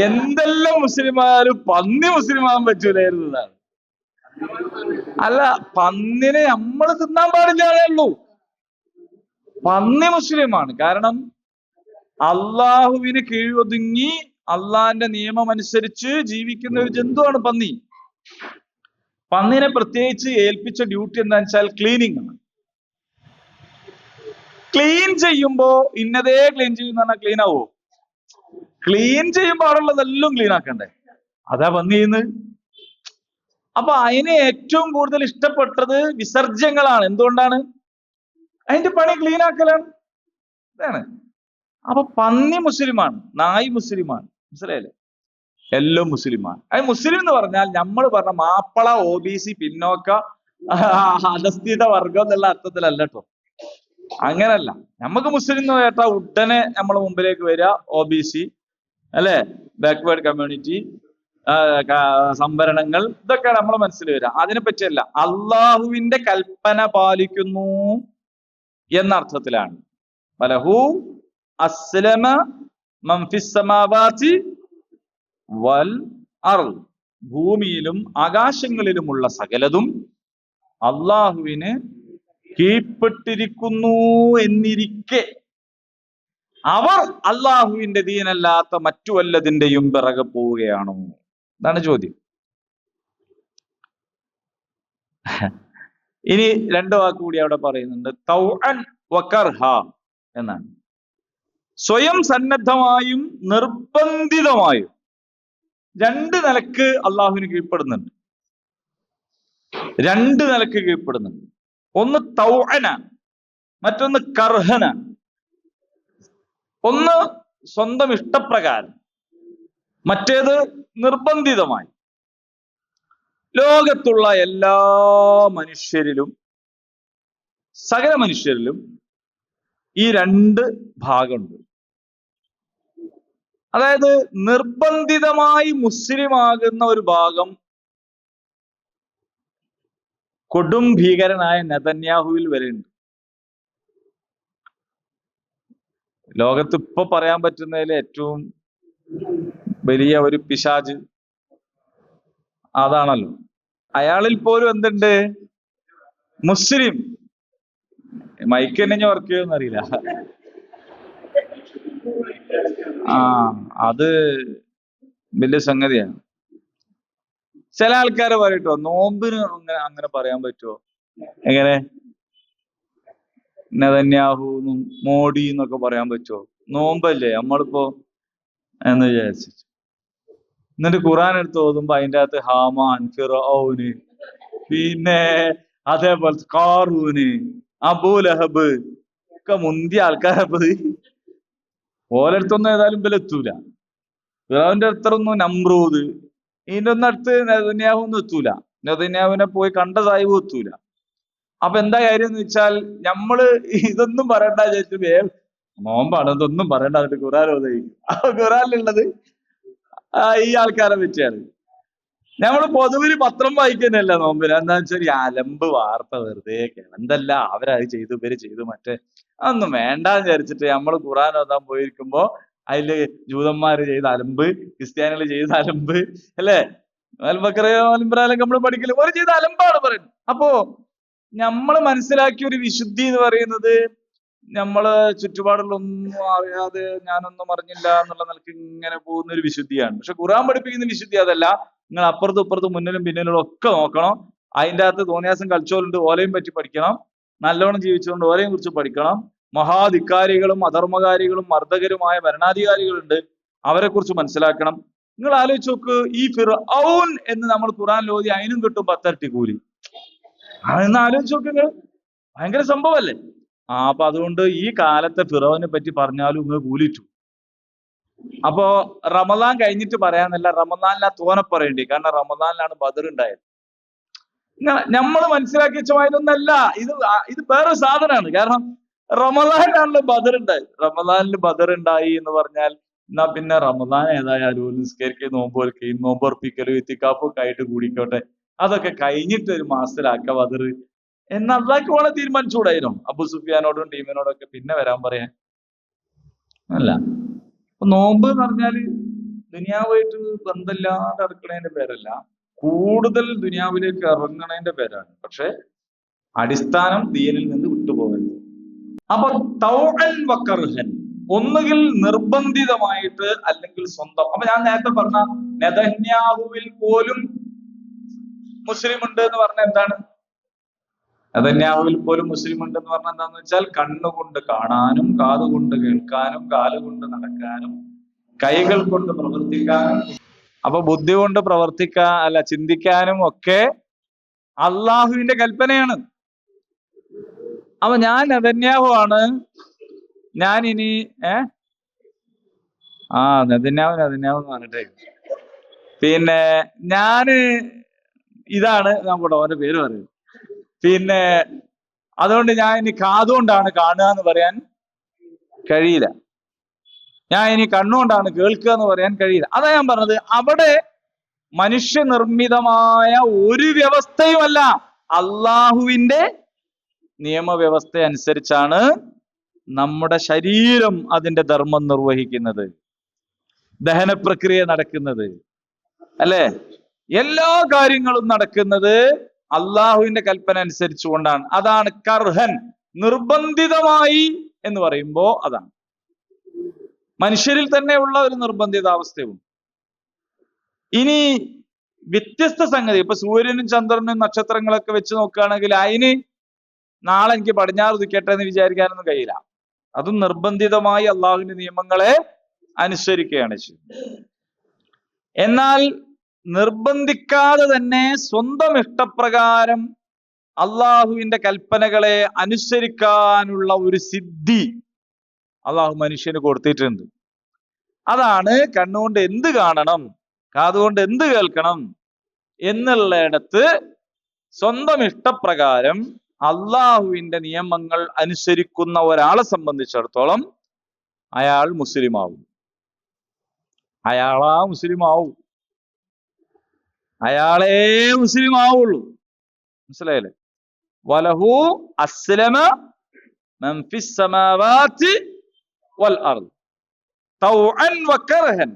എന്തെല്ലാം മുസ്ലിമാരും പന്നി മുസ്ലിമാകാൻ പറ്റൂലായിരുന്നതാണ്. അല്ല, പന്നിനെ നമ്മൾ തിന്നാൻ പാടില്ലാതേ ഉള്ളൂ. പന്നി മുസ്ലിമാണ്. കാരണം അള്ളാഹുവിന് കീഴൊതുങ്ങി അള്ളാഹിന്റെ നിയമം അനുസരിച്ച് ജീവിക്കുന്ന ഒരു ജന്തുവാണ് പന്നി. പന്നിനെ പ്രത്യേകിച്ച് ഏൽപ്പിച്ച ഡ്യൂട്ടി എന്താണെന്ന് വെച്ചാൽ ക്ലീനിങ് ആണ്. ക്ലീൻ ചെയ്യുമ്പോ ഇന്നതേ ക്ലീൻ ചെയ്യുന്ന പറഞ്ഞാൽ ക്ലീൻ ആവോ? ക്ലീൻ ചെയ്യുമ്പോൾ അവിടെയുള്ളതെല്ലാം ക്ലീൻ ആക്കണ്ടേ? അതാ പന്നി ചെയ്യുന്നത്. അപ്പൊ അതിന് ഏറ്റവും കൂടുതൽ ഇഷ്ടപ്പെട്ടത് വിസർജ്യങ്ങളാണ്. എന്തുകൊണ്ടാണ്? അതിന്റെ പണി ക്ലീൻ ആക്കലാണ്. ഇതാണ്. അപ്പൊ പന്നി മുസ്ലിമാണ്, നായി മുസ്ലിമാണ്, മനസ്സിലായില്ലേ? എല്ലാം മുസ്ലിമാണ്. അത് മുസ്ലിം എന്ന് പറഞ്ഞാൽ നമ്മൾ പറഞ്ഞ മാപ്പള, OBC, പിന്നോക്ക, അധസ്ഥിത വർഗം എന്നുള്ള അർത്ഥത്തിലല്ല കേട്ടോ. അങ്ങനല്ല. നമുക്ക് മുസ്ലിം എന്ന് കേട്ടാ ഉടനെ നമ്മളെ മുമ്പിലേക്ക് വരിക OBC, അല്ലെ, ബാക്ക്വേർഡ് കമ്മ്യൂണിറ്റി, സംവരണങ്ങൾ, ഇതൊക്കെ നമ്മളെ മനസ്സിൽ വരിക. അതിനെ പറ്റിയല്ല. അള്ളാഹുവിന്റെ കൽപ്പന പാലിക്കുന്നു എന്ന അർത്ഥത്തിലാണ്. ഫലഹു അസ്ലമ മൻ ഫിസ് സമാവാതി വൽ അർദ്, ഭൂമിയിലും ആകാശങ്ങളിലുമുള്ള സകലതും അള്ളാഹുവിന് കീഴ്പ്പെട്ടിരിക്കുന്നു എന്നിരിക്കെ അവർ അള്ളാഹുവിന്റെ ദീനല്ലാത്ത മറ്റു വല്ലതിന്റെയും പിറകെ പോവുകയാണോ? ഇതാണ് ചോദ്യം. ഇനി രണ്ടു വാക്ക് കൂടി അവിടെ പറയുന്നുണ്ട്. തൗഅൻ വകർഹ എന്നാണ്. സ്വയം സന്നദ്ധമായും നിർബന്ധിതമായും രണ്ട് നിലക്ക് അള്ളാഹുവിന് കീഴ്പ്പെടുന്നുണ്ട്. രണ്ട് നിലക്ക് കീഴ്പ്പെടുന്നുണ്ട്. ഒന്ന് തൗഅനാണ്, മറ്റൊന്ന് കർഹനാണ്. ഒന്ന് സ്വന്തം ഇഷ്ടപ്രകാരം, മറ്റേത് നിർബന്ധിതമായി. ലോകത്തുള്ള എല്ലാ മനുഷ്യരിലും, സകല മനുഷ്യരിലും ഈ രണ്ട് ഭാഗമുണ്ട്. അതായത് നിർബന്ധിതമായി മുസ്ലിമാകുന്ന ഒരു ഭാഗം കൊടും ഭീകരനായ നെതന്യാഹുവിൽ വരെയുണ്ട്. ലോകത്ത് ഇപ്പൊ പറയാൻ പറ്റുന്നതിൽ ഏറ്റവും വലിയ ഒരു പിശാച് അതാണല്ലോ. അയാളിൽ പോലും എന്തുണ്ട്? മുസ്ലിം. മൈക്ക് തന്നെ വർക്ക് ചെയ്യുമെന്ന് അറിയില്ല. അത് വലിയ സംഗതിയാണ്. ചില ആൾക്കാരെ പറയട്ടോ, നോമ്പിന് അങ്ങനെ പറയാൻ പറ്റുമോ? എങ്ങനെ? നെതന്യാഹു, മോഡി എന്നൊക്കെ പറയാൻ പറ്റുമോ? നോമ്പല്ലേ, നമ്മളിപ്പോ എന്ന് വിചാരിച്ചു. എന്നിട്ട് ഖുർആൻ എടുത്ത് ഓതുമ്പോ അതിൻ്റെ അകത്ത് ഹാമാൻ, ഫിറഔന്, പിന്നെ അതേപോലെ ഖാറൂന്, അബൂലഹബ് ഒക്കെ മുന്തിയ ആൾക്കാരപ്പത്. ഓലടുത്തൊന്നും ഏതായാലും ഇവല് എത്തൂല. ഫിറഔന്റെ അടുത്തൊന്നും നമ്രൂദ്, ഇതിന്റെ ഒന്നും അടുത്ത് നെതന്യാഹു ഒന്നും എത്തൂല. നെതന്യാഹുവിനെ പോയി കണ്ട സാഹിബും എത്തൂല. അപ്പൊ എന്താ കാര്യം എന്ന് വെച്ചാൽ നമ്മള് ഇതൊന്നും പറയണ്ട വിചാരിച്ചു നോമ്പാണ്, ഇതൊന്നും പറയണ്ട, എന്നിട്ട് ഖുർആൻ ഓതുകയും. അപ്പൊ ഖുർആനിലുള്ളത് ഈ ആൾക്കാരെ പറ്റിയാണ്. നമ്മള് പൊതുവില് പത്രം വായിക്കുന്നല്ല നോമ്പിന്. എന്താ വെച്ചാൽ ഈ അലമ്പ് വാർത്ത വെറുതെ എന്തല്ല അവരത് ചെയ്തു, ഇവര് ചെയ്തു, മറ്റേ അതൊന്നും വേണ്ടാന്ന് വിചാരിച്ചിട്ട് നമ്മള് ഖുർആൻ ഓതാൻ പോയിരിക്കുമ്പോ അതില് ജൂതന്മാര് ചെയ്ത അലമ്പ്, ക്രിസ്ത്യാനികൾ ചെയ്ത അലമ്പ്, അല്ലെ, അൽബക്കറയൊക്കെ നമ്മൾ പഠിക്കല് ഒരു ചെയ്ത അലമ്പാണ് പറയുന്നത്. അപ്പോ നമ്മൾ മനസ്സിലാക്കിയ ഒരു വിശുദ്ധി എന്ന് പറയുന്നത് നമ്മള് ചുറ്റുപാടുള്ള ഒന്നും അറിയാതെ ഞാനൊന്നും അറിഞ്ഞില്ല എന്നുള്ള നിലക്ക് ഇങ്ങനെ പോകുന്ന ഒരു വിശുദ്ധിയാണ്. പക്ഷെ ഖുർആൻ പഠിപ്പിക്കുന്ന വിശുദ്ധി അതല്ല. നിങ്ങൾ അപ്പുറത്തും ഇപ്പുറത്തും മുന്നിലും പിന്നിലും ഒക്കെ നോക്കണം. അതിൻ്റെ അകത്ത് തോന്നിയാസം കളിച്ചോലുണ്ട്, ഓലയും പറ്റി പഠിക്കണം. നല്ലോണം ജീവിച്ചുകൊണ്ട് ഓലയും കുറിച്ച് പഠിക്കണം. മഹാധിക്കാരികളും അധർമ്മകാരികളും മർദ്ദകരുമായ ഭരണാധികാരികളുണ്ട്, അവരെ കുറിച്ച് മനസ്സിലാക്കണം. നിങ്ങൾ ആലോചിച്ച് നോക്ക്, ഈ ഫിർഔൻ എന്ന് നമ്മൾ ഖുറാൻ ഓതി അതിനും കിട്ടും 10 ഇരട്ടി കൂലി. അതെന്ന് ആലോചിച്ച് നോക്ക് നിങ്ങൾ, ഭയങ്കര സംഭവമല്ലേ? അപ്പൊ അതുകൊണ്ട് ഈ കാലത്തെ ഫിറോവിനെ പറ്റി പറഞ്ഞാലും ഇങ്ങ് കൂലിറ്റു. അപ്പോ റമദാൻ കഴിഞ്ഞിട്ട് പറയാന്നല്ല, റമദാനിലാ തോനെ പറയേണ്ടി, കാരണം റമദാനിലാണ് ബദർ ഉണ്ടായത്. നമ്മൾ മനസ്സിലാക്കി വെച്ചമായതൊന്നല്ല ഇത് വേറെ സാധനമാണ്. കാരണം റമദാനിലാണല്ലോ ബദർ ഉണ്ടായത്. റമദാനിൽ ബദർ ഉണ്ടായി എന്ന് പറഞ്ഞാൽ എന്നാ പിന്നെ റമദാൻ ഏതായാലും നിസ്കരിക്കുകയും നോമ്പൊരുക്കുകയും നോമ്പൊറപ്പിക്കലും ഇത്തിക്കാപ്പും ഒക്കെ ആയിട്ട് കൂടിക്കോട്ടെ, അതൊക്കെ കഴിഞ്ഞിട്ട് ഒരു മാസത്തിലാക്ക ബദർ എന്ന് അള്ളാഹ്ക്ക് വേണേ തീരുമാനിച്ചുകൂടായിരുന്നു. അബു സുഫിയാനോടും ടീമിനോടൊക്കെ പിന്നെ വരാൻ പറയാൻ അല്ല. അപ്പൊ നോമ്പ് എന്ന് പറഞ്ഞാല് ദുനിയാവായിട്ട് ബന്ധമില്ലാതെ നടക്കണതിന്റെ പേരല്ല, കൂടുതൽ ദുനിയാവിലേക്ക് ഇറങ്ങണതിന്റെ പേരാണ്. പക്ഷെ അടിസ്ഥാനം ദീനിൽ നിന്ന് വിട്ടുപോകരുത്. അപ്പൊ തൗഅൻ വകർഹൻ, ഒന്നുകിൽ നിർബന്ധിതമായിട്ട് അല്ലെങ്കിൽ സ്വന്തം. അപ്പൊ ഞാൻ നേരത്തെ പറഞ്ഞ നെതന്യാഹുവിൽ പോലും മുസ്ലിം ഉണ്ട് എന്ന് പറഞ്ഞ എന്താണ്? നെതന്യാഹുവിൽ പോലും മുസ്ലിം ഉണ്ട് എന്ന് പറഞ്ഞാൽ എന്താന്ന് വെച്ചാൽ കണ്ണുകൊണ്ട് കാണാനും കാതുകൊണ്ട് കേൾക്കാനും കാലുകൊണ്ട് നടക്കാനും കൈകൾ കൊണ്ട് പ്രവർത്തിക്കാനും, അപ്പൊ ബുദ്ധി കൊണ്ട് ചിന്തിക്കാനും ഒക്കെ അള്ളാഹുവിന്റെ കൽപ്പനയാണ്. അപ്പൊ ഞാൻ നെതന്യാഹു ആണ്, ഞാൻ ഇനി നെതന്യാഹു എന്ന് പറഞ്ഞിട്ടേ പിന്നെ ഞാന് ഇതാണ് ഞാൻ കൂടെ അവന്റെ പേര് പറയും. പിന്നെ അതുകൊണ്ട് ഞാൻ ഇനി കാതുകൊണ്ടാണ് കാണുക എന്ന് പറയാൻ കഴിയില്ല, ഞാൻ ഇനി കണ്ണുകൊണ്ടാണ് കേൾക്കുക എന്ന് പറയാൻ കഴിയില്ല. അതാ ഞാൻ പറഞ്ഞത്, അവിടെ മനുഷ്യനിർമ്മിതമായ ഒരു വ്യവസ്ഥയുമല്ല, അള്ളാഹുവിന്റെ നിയമവ്യവസ്ഥ അനുസരിച്ചാണ് നമ്മുടെ ശരീരം അതിന്റെ ധർമ്മം നിർവഹിക്കുന്നത്, ദഹന പ്രക്രിയ നടക്കുന്നത്, അല്ലെ? എല്ലാ കാര്യങ്ങളും നടക്കുന്നത് അള്ളാഹുവിന്റെ കൽപ്പന അനുസരിച്ചുകൊണ്ടാണ്. അതാണ് കർഹൻ, നിർബന്ധിതമായി എന്ന് പറയുമ്പോ അതാണ്. മനുഷ്യരിൽ തന്നെയുള്ള ഒരു നിർബന്ധിതാവസ്ഥയും. ഇനി വ്യത്യസ്ത സംഗതി, ഇപ്പൊ സൂര്യനും ചന്ദ്രനും നക്ഷത്രങ്ങളൊക്കെ വെച്ച് നോക്കുകയാണെങ്കിൽ അതിന് നാളെ എനിക്ക് പടിഞ്ഞാറ് ഉദിക്കട്ടെ എന്ന് വിചാരിക്കാനൊന്നും കഴിയില്ല. അതും നിർബന്ധിതമായി അള്ളാഹുവിന്റെ നിയമങ്ങളെ അനുസരിക്കുകയാണ് ചെയ്യുന്നത്. എന്നാൽ നിർബന്ധിക്കാതെ തന്നെ സ്വന്തം ഇഷ്ടപ്രകാരം അള്ളാഹുവിന്റെ കൽപ്പനകളെ അനുസരിക്കാനുള്ള ഒരു സിദ്ധി അള്ളാഹു മനുഷ്യന് കൊടുത്തിട്ടുണ്ട്. അതാണ് കണ്ണുകൊണ്ട് എന്ത് കാണണം, കാതുകൊണ്ട് എന്ത് കേൾക്കണം എന്നുള്ളയിടത്ത് സ്വന്തം ഇഷ്ടപ്രകാരം അള്ളാഹുവിന്റെ നിയമങ്ങൾ അനുസരിക്കുന്ന ഒരാളെ സംബന്ധിച്ചിടത്തോളം അയാൾ മുസ്ലിമാവും. അയാളാ മുസ്ലിമാവും, അയാളെ മുസ്ലിമാവുള്ളൂ. മനസ്സിലായില്ലേ? വലഹു അസ്ലമ മൻ ഫിസ് സമാവാതി വൽ അർദ് തൗഅൻ വകർഹൻ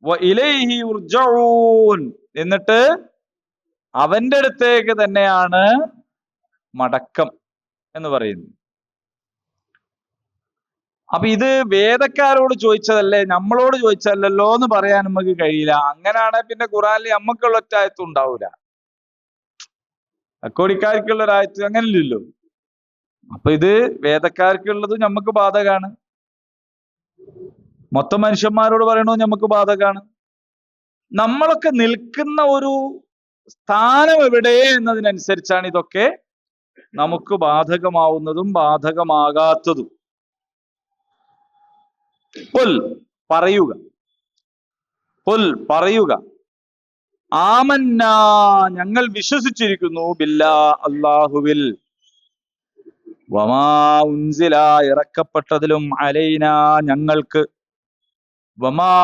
വഇലൈഹി യുർജഊൻ. എന്നിട്ട് അവന്റെ അടുത്തേക്ക് തന്നെയാണ് മടക്കം എന്ന് പറയുന്നു. അപ്പൊ ഇത് വേദക്കാരോട് ചോദിച്ചതല്ലേ, നമ്മളോട് ചോദിച്ചതല്ലോ എന്ന് പറയാൻ നമുക്ക് കഴിയില്ല. അങ്ങനെയാണെ പിന്നെ ഖുറാനിൽ നമ്മക്കുള്ള ഒറ്റായത്തും ഉണ്ടാവൂല, അക്കോടിക്കാർക്കുള്ള ഒരായത്ത് അങ്ങനെയല്ലല്ലോ. അപ്പൊ ഇത് വേദക്കാർക്കുള്ളത് നമുക്ക് ബാധകാണ്, മൊത്തം മനുഷ്യന്മാരോട് പറയണത് നമുക്ക് ബാധകാണ്. നമ്മളൊക്കെ നിൽക്കുന്ന ഒരു സ്ഥാനം എവിടെ എന്നതിനനുസരിച്ചാണ് ഇതൊക്കെ നമുക്ക് ബാധകമാവുന്നതും ബാധകമാകാത്തതും. പറയുക ആമന്നാ, ഞങ്ങൾ വിശ്വസിച്ചിരിക്കുന്നു, ബില്ലാ, അല്ലാഹുവിൽ, വമാ ഉൻസില, ഇറക്കപ്പെട്ടതിലും, അലൈനാ, ഞങ്ങൾക്ക്, വമാ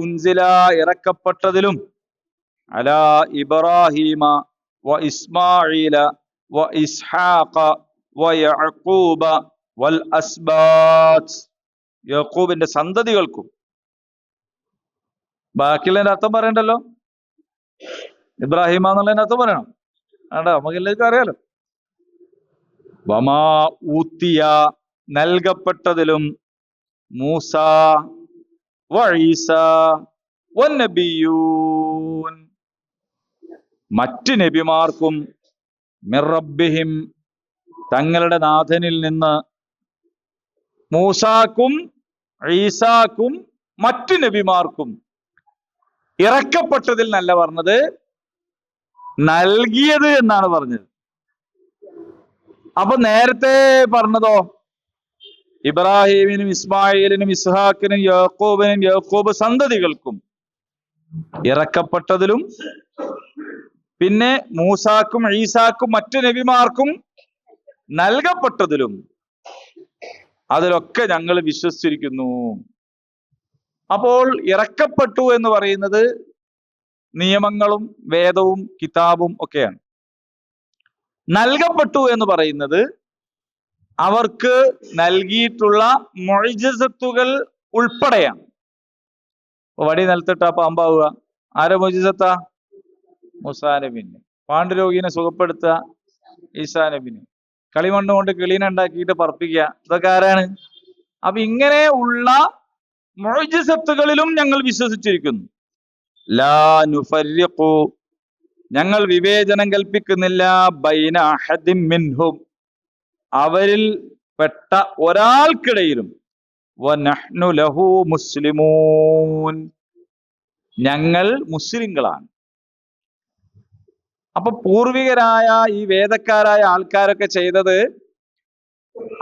ഉൻസില, ഇറക്കപ്പെട്ടതിലും, അലാ ഇബ്രാഹീമ വ ഇസ്മാഈല വ ഇസ്ഹാഖ വ യഅഖൂബ വൽ അസ്ബാത്ത്, യാക്കൂബിന്റെ സന്തതികൾക്കും. ബാക്കിയുള്ളതിന്റെ അർത്ഥം പറയണ്ടല്ലോ, ഇബ്രാഹിം എന്നുള്ളതിന്റെ അർത്ഥം പറയണം വേണ്ട, നമുക്ക് എല്ലാവർക്കും അറിയാലോ. വമാ ഊത്തിയ, നൽകപ്പെട്ടതിലും, മൂസ വ ഈസ വന്നബിയൂൻ, മറ്റ് നബിമാർക്കും മിർ റബ്ബിഹിം തങ്ങളുടെ നാഥനിൽ നിന്ന് മൂസാക്കും ഈസാക്കും മറ്റു നബിമാർക്കും ഇറക്കപ്പെട്ടതിൽ എന്നല്ല പറഞ്ഞത്, നൽകിയത് എന്നാണ് പറഞ്ഞത്. അപ്പൊ നേരത്തെ പറഞ്ഞതോ ഇബ്രാഹീമിനും ഇസ്മായിലിനും ഇസ്ഹാക്കിനും യാക്കൂബിനും യാക്കൂബ് സന്തതികൾക്കും ഇറക്കപ്പെട്ടതിലും പിന്നെ മൂസാക്കും ഈസാക്കും മറ്റു നബിമാർക്കും നൽകപ്പെട്ടതിലും അതിലൊക്കെ ഞങ്ങൾ വിശ്വസിച്ചിരിക്കുന്നു. അപ്പോൾ ഇറക്കപ്പെട്ടു എന്ന് പറയുന്നത് നിയമങ്ങളും വേദവും കിതാബും ഒക്കെയാണ്. നൽകപ്പെട്ടു എന്ന് പറയുന്നത് അവർക്ക് നൽകിയിട്ടുള്ള മുഅ്ജിസത്തുകൾ ഉൾപ്പെടെയാണ്. വടി നിലത്തിട്ടാ പാമ്പാവുക, ആരെ മുഅ്ജിസത്താ? മൂസാ നബിന്. പാണ്ഡുരോഗിനെ സുഖപ്പെടുത്തുക ഈസാ നബിന്. കളിമണ്ണ് കൊണ്ട് കിളീനെ ഉണ്ടാക്കിയിട്ട് പറപ്പിക്കുക, ഇതൊക്കെ ആരാണ്? അപ്പൊ ഇങ്ങനെ ഉള്ള മുഅ്ജിസത്തുകളിലും ഞങ്ങൾ വിശ്വസിച്ചിരിക്കുന്നു. ലാ നുഫർരിഖു ഞങ്ങൾ വിവേചനം കൽപ്പിക്കുന്നില്ല ബൈന അഹദിൻ മിൻഹും അവരിൽ പെട്ട ഒരാൾക്കിടയിലും വനഹ്നു ലഹു മുസ്ലിമൂൻ ഞങ്ങൾ മുസ്ലിങ്ങളാണ്. അപ്പൊ പൂർവികരായ ഈ വേദക്കാരായ ആൾക്കാരൊക്കെ ചെയ്തത്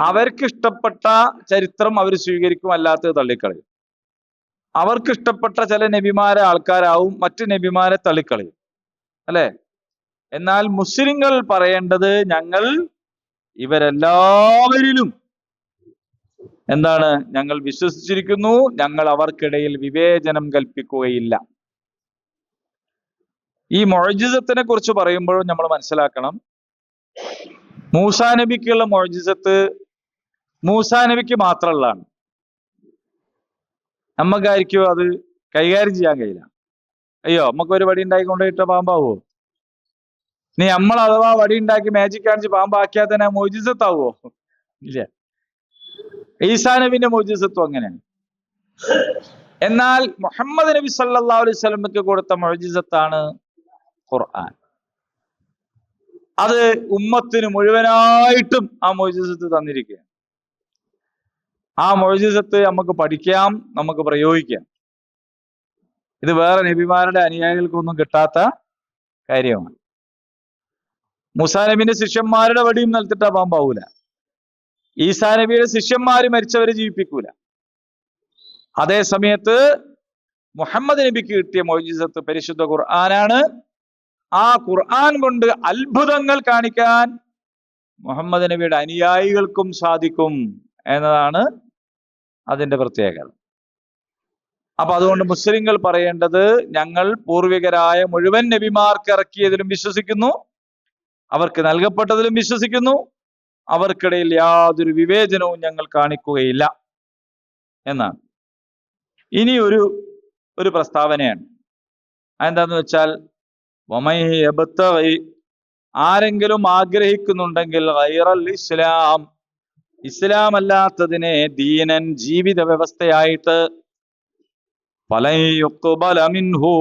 അവർക്കിഷ്ടപ്പെട്ട ചരിത്രം അവർ സ്വീകരിക്കും, അല്ലാത്തത് തള്ളിക്കളയും. അവർക്കിഷ്ടപ്പെട്ട ചില നബിമാരെ ആൾക്കാരാവും, മറ്റു നബിമാരെ തള്ളിക്കളയും, അല്ലെ? എന്നാൽ മുസ്ലിങ്ങൾ പറയേണ്ടത് ഞങ്ങൾ ഇവരെല്ലാവരിലും എന്താണ്? ഞങ്ങൾ വിശ്വസിച്ചിരിക്കുന്നു, ഞങ്ങൾ അവർക്കിടയിൽ വിവേചനം കൽപ്പിക്കുകയില്ല. ഈ മുഅ്ജിസത്തിനെ കുറിച്ച് പറയുമ്പോഴും നമ്മൾ മനസ്സിലാക്കണം, മൂസാ നബിക്കുള്ള മുഅ്ജിസത്ത് മൂസാ നബിക്ക് മാത്രമുള്ളതാണ്. നമ്മക്കായിരിക്കും അത് കൈകാര്യം ചെയ്യാൻ കഴിയില്ല. അയ്യോ, നമുക്ക് ഒരു വടി ഉണ്ടാക്കി കൊണ്ടുപോയിട്ട പാമ്പാവോ? നീ നമ്മൾ അഥവാ വടി ഉണ്ടാക്കി മാജിക് കാണിച്ച് പാമ്പാക്കിയാൽ തന്നെ മുഅ്ജിസത്താവോ? ഇല്ല. ഈസാ നബിന്റെ മുഅ്ജിസത്തും അങ്ങനെയാണ്. എന്നാൽ മുഹമ്മദ് നബി സല്ലല്ലാഹു അലൈഹി വസല്ലമക്ക് കൊടുത്ത മുഅ്ജിസത്താണ് ഖുർആൻ. അത് ഉമ്മത്തിന് മുഴുവനായിട്ടും ആ മുഅ്ജിസത്ത് തന്നിരിക്കുകയാണ്. ആ മുഅ്ജിസത്ത് നമുക്ക് പഠിക്കാം, നമുക്ക് പ്രയോഗിക്കാം. ഇത് വേറെ നബിമാരുടെ അനുയായികൾക്കൊന്നും കിട്ടാത്ത കാര്യമാണ്. മൂസാ നബിന്റെ ശിഷ്യന്മാരുടെ വടിയും നിലത്തിട്ടാ പാമ്പാവൂല. ഈസാ നബിയുടെ ശിഷ്യന്മാര് മരിച്ചവരെ ജീവിപ്പിക്കൂല. അതേ സമയത്ത് മുഹമ്മദ് നബിക്ക് കിട്ടിയ മുഅ്ജിസത്ത് പരിശുദ്ധ ഖുർആനാണ്. ആ ഖുർആൻ കൊണ്ട് അത്ഭുതങ്ങൾ കാണിക്കാൻ മുഹമ്മദ് നബിയുടെ അനുയായികൾക്കും സാധിക്കും എന്നതാണ് അതിന്റെ പ്രത്യേകത. അപ്പൊ അതുകൊണ്ട് മുസ്ലിങ്ങൾ പറയേണ്ടത് ഞങ്ങൾ പൂർവികരായ മുഴുവൻ നബിമാർക്ക് ഇറക്കിയതിലും വിശ്വസിക്കുന്നു, അവർക്ക് നൽകപ്പെട്ടതിലും വിശ്വസിക്കുന്നു, അവർക്കിടയിൽ യാതൊരു വിവേചനവും ഞങ്ങൾ കാണിക്കുകയില്ല എന്നാണ്. ഇനി ഒരു പ്രസ്താവനയാണ്. അതെന്താന്ന് വെച്ചാൽ ആരെങ്കിലും ആഗ്രഹിക്കുന്നുണ്ടെങ്കിൽ ഗൈറൽ ഇസ്ലാം ഇസ്ലാം അല്ലാത്തതിനെ ദീനൻ ജീവിത വ്യവസ്ഥയായിട്ട് ഫലൻ യുഖ്ബല മിൻഹു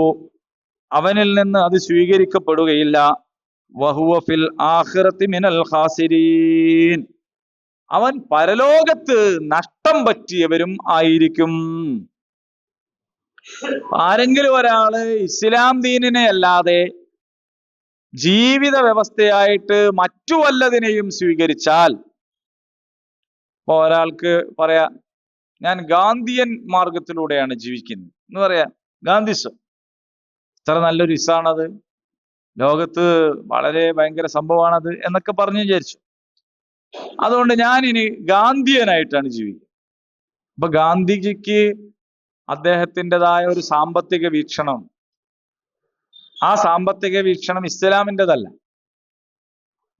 അവനിൽ നിന്ന് അത് സ്വീകരിക്കപ്പെടുകയില്ല. വഹുവ ഫിൽ ആഖിറതി മിനൽ ഖാസിരീൻ അവൻ പരലോകത്ത് നഷ്ടം പറ്റിയവരും ആയിരിക്കും. ആരെങ്കിലും ഒരാള് ഇസ്ലാം ദീനിനെ അല്ലാതെ ജീവിത വ്യവസ്ഥയായിട്ട് മറ്റു വല്ലതിനെയും സ്വീകരിച്ചാൽ, ഇപ്പൊ ഒരാൾക്ക് പറയാ ഞാൻ ഗാന്ധിയൻ മാർഗത്തിലൂടെയാണ് ജീവിക്കുന്നത് എന്ന് പറയാ, ഗാന്ധിസം ഇത്ര നല്ലൊരു ഇസാണത്, ലോകത്ത് വളരെ ഭയങ്കര സംഭവമാണത് എന്നൊക്കെ പറഞ്ഞു വിചാരിച്ചു. അതുകൊണ്ട് ഞാൻ ഇനി ഗാന്ധിയനായിട്ടാണ് ജീവിക്കുന്നത്. അപ്പൊ ഗാന്ധിജിക്ക് അദ്ദേഹത്തിൻ്റെതായ ഒരു സാമ്പത്തിക വീക്ഷണം, ആ സാമ്പത്തിക വീക്ഷണം ഇസ്ലാമിൻ്റെതല്ല.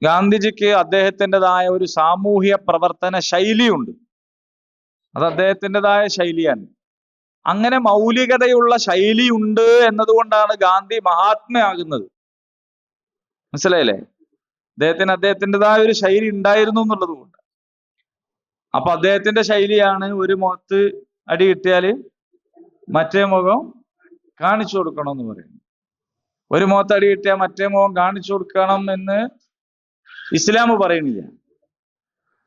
ഗാന്ധിജിക്ക് അദ്ദേഹത്തിൻ്റെതായ ഒരു സാമൂഹ്യ പ്രവർത്തന ശൈലിയുണ്ട്, അത് അദ്ദേഹത്തിൻ്റെതായ ശൈലിയാണ്. അങ്ങനെ മൗലികതയുള്ള ശൈലിയുണ്ട് എന്നതുകൊണ്ടാണ് ഗാന്ധി മഹാത്മയാകുന്നത്. മനസ്സിലായില്ലേ? അദ്ദേഹത്തിൻ്റെതായ ഒരു ശൈലി ഉണ്ടായിരുന്നു എന്നുള്ളത് കൊണ്ട്. അപ്പൊ അദ്ദേഹത്തിന്റെ ശൈലിയാണ് ഒരു മുഖത്ത് അടി കിട്ടിയാല് മറ്റേ മുഖം കാണിച്ചു കൊടുക്കണം എന്ന് പറയുന്നത്. ഒരു മുഖത്ത് അടി കിട്ടിയാൽ മറ്റേ മുഖം കാണിച്ചു കൊടുക്കണം എന്ന് ഇസ്ലാം പറയുന്നില്ല.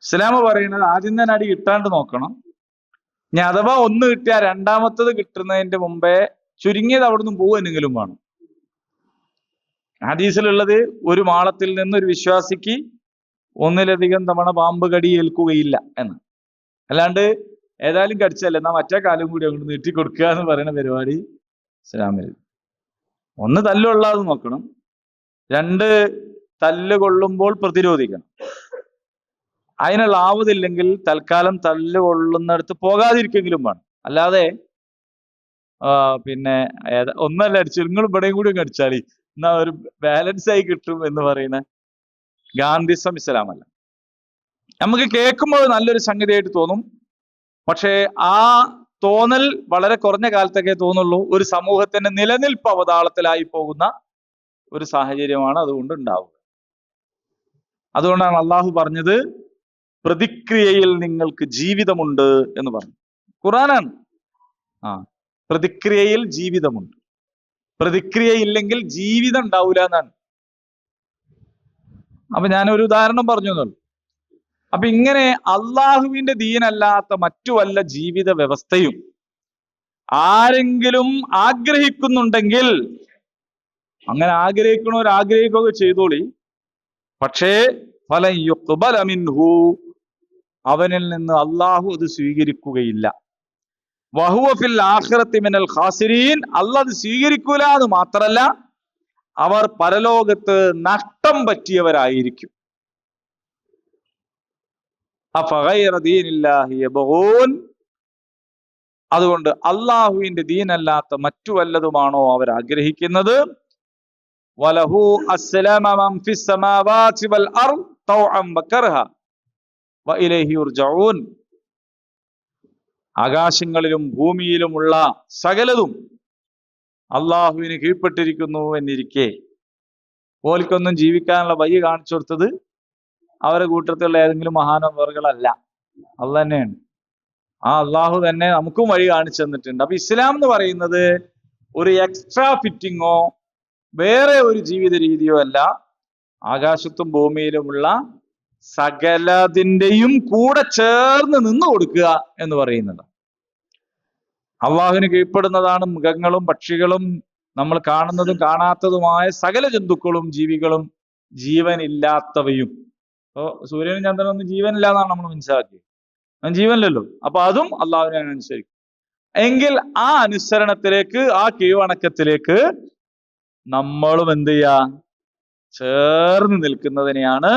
ഇസ്ലാം പറയുന്നത് ആദ്യം തന്നെ അടി കിട്ടാണ്ട് നോക്കണം. ഇനി അഥവാ ഒന്ന് കിട്ടിയാൽ രണ്ടാമത്തത് കിട്ടുന്നതിന്റെ മുമ്പേ ചുരുങ്ങിയത് അവിടുന്ന് പോവെന്നെങ്കിലും വേണം. ഹദീസിലുള്ളത് ഒരു മാളത്തിൽ നിന്ന് ഒരു വിശ്വാസിക്ക് ഒന്നിലധികം തവണ പാമ്പ് കടി ഏൽക്കുകയില്ല എന്ന്. അല്ലാണ്ട് ഏതായാലും കടിച്ചല്ലേ എന്നാ മറ്റേ കാലം കൂടി അങ്ങോട്ട് നീട്ടിക്കൊടുക്കുക എന്ന് പറയുന്ന പരിപാടി ഇസ്ലാമിൽ. ഒന്ന് തല്ലുകൊള്ളാതെ നോക്കണം, രണ്ട് തല്ല് കൊള്ളുമ്പോൾ പ്രതിരോധിക്കണം. അതിനുള്ള ആവതില്ലെങ്കിൽ തൽക്കാലം തല്ല് കൊള്ളുന്നിടത്ത് പോകാതിരിക്കെങ്കിലും വേണം. അല്ലാതെ പിന്നെ ഒന്നല്ല അടിച്ചു നിങ്ങൾ ഇവിടെയും കൂടി അടിച്ചാൽ എന്നാ ഒരു ബാലൻസ് ആയി കിട്ടും എന്ന് പറയുന്ന ഗാന്ധിസം ഇസ്ലാമല്ല. നമുക്ക് കേൾക്കുമ്പോൾ നല്ലൊരു സംഗതിയായിട്ട് തോന്നും, പക്ഷേ ആ തോന്നൽ വളരെ കുറഞ്ഞ കാലത്തൊക്കെ തോന്നുള്ളൂ. ഒരു സമൂഹത്തിന്റെ നിലനിൽപ്പ് അവതാളത്തിലായി പോകുന്ന ഒരു സാഹചര്യമാണ് അതുകൊണ്ട് ഉണ്ടാവുക. അതുകൊണ്ടാണ് അള്ളാഹു പറഞ്ഞത് പ്രതിക്രിയയിൽ നിങ്ങൾക്ക് ജീവിതമുണ്ട് എന്ന് പറഞ്ഞു. ഖുർആനാണ്. പ്രതിക്രിയയിൽ ജീവിതമുണ്ട്. പ്രതിക്രിയയില്ലെങ്കിൽ ജീവിതം ഉണ്ടാവൂല എന്നാണ്. അപ്പൊ ഞാനൊരു ഉദാഹരണം പറഞ്ഞു എന്നുള്ളൂ. അപ്പൊ ഇങ്ങനെ അള്ളാഹുവിന്റെ ദീനല്ലാത്ത മറ്റു വല്ല ജീവിത വ്യവസ്ഥയും ആരെങ്കിലും ആഗ്രഹിക്കുന്നുണ്ടെങ്കിൽ അങ്ങനെ ആഗ്രഹിക്കണവർ ആഗ്രഹിക്കുകയൊക്കെ ചെയ്തോളി. പക്ഷേ ഫലൻ യുഖ്ബല മിൻഹു, അവനിൽ നിന്ന് അള്ളാഹു അത് സ്വീകരിക്കുകയില്ല. വഹുവ ഫിൽ ആഖിറതി മിനൽ ഖാസിരീൻ, അള്ളാഹ് അത് സ്വീകരിക്കൂല എന്ന് മാത്രല്ല അവർ പരലോകത്ത് നഷ്ടം പറ്റിയവരായിരിക്കും. അഫഗൈറ ദീനില്ലാഹി യബ്ഗൂൻ, അതുകൊണ്ട് അള്ളാഹുവിന്റെ ദീനല്ലാത്ത മറ്റു വല്ലതുമാണോ അവർ ആഗ്രഹിക്കുന്നത്? വലഹു അസ്സലാമ മൻ ഫിസ് സമാവാതി വൽ അർദ് തൗഅൻ വകർഹ വഇലൈഹി യുർജഊൻ, ആകാശങ്ങളിലും ഭൂമിയിലുമുള്ള സകലതും അള്ളാഹുവിന് കീഴ്പ്പെട്ടിരിക്കുന്നു എന്നിരിക്കെ ഓൽക്കൊന്നും ജീവിക്കാനുള്ള വഴി കാണിച്ചു കൊടുത്തത് അവരുടെ കൂട്ടത്തിലുള്ള ഏതെങ്കിലും മഹാനവറുകളല്ല, അള്ളാഹ് തന്നെയാണ്. ആ അള്ളാഹു തന്നെ നമുക്കും വഴി കാണിച്ചു തന്നിട്ടുണ്ട്. അപ്പൊ ഇസ്ലാം എന്ന് പറയുന്നത് ഒരു എക്സ്ട്രാ ഫിറ്റിങ്ങോ വേറെ ഒരു ജീവിത രീതിയോ അല്ല. ആകാശത്തും ഭൂമിയിലുമുള്ള സകലതിന്റെയും കൂടെ ചേർന്ന് നിന്ന് കൊടുക്കുക എന്ന് പറയുന്നത്. അള്ളാഹുവിന് കീഴ്പ്പെടുന്നതാണ് മൃഗങ്ങളും പക്ഷികളും നമ്മൾ കാണുന്നതും കാണാത്തതുമായ സകല ജന്തുക്കളും ജീവികളും ജീവനില്ലാത്തവയും. അപ്പോ സൂര്യനും ചന്ദ്രനൊന്നും ജീവനില്ല എന്നാണ് നമ്മൾ മനസ്സിലാക്കിയത്. ജീവനില്ലല്ലോ. അപ്പൊ അതും അള്ളാഹുവിനെ അനുസരിക്കും. എങ്കിൽ ആ അനുസരണത്തിലേക്ക്, ആ കീഴ്വണക്കത്തിലേക്ക് നമ്മളും എന്ത് ചെയ്യാ? ചേർന്ന് നിൽക്കുന്നതിനെയാണ്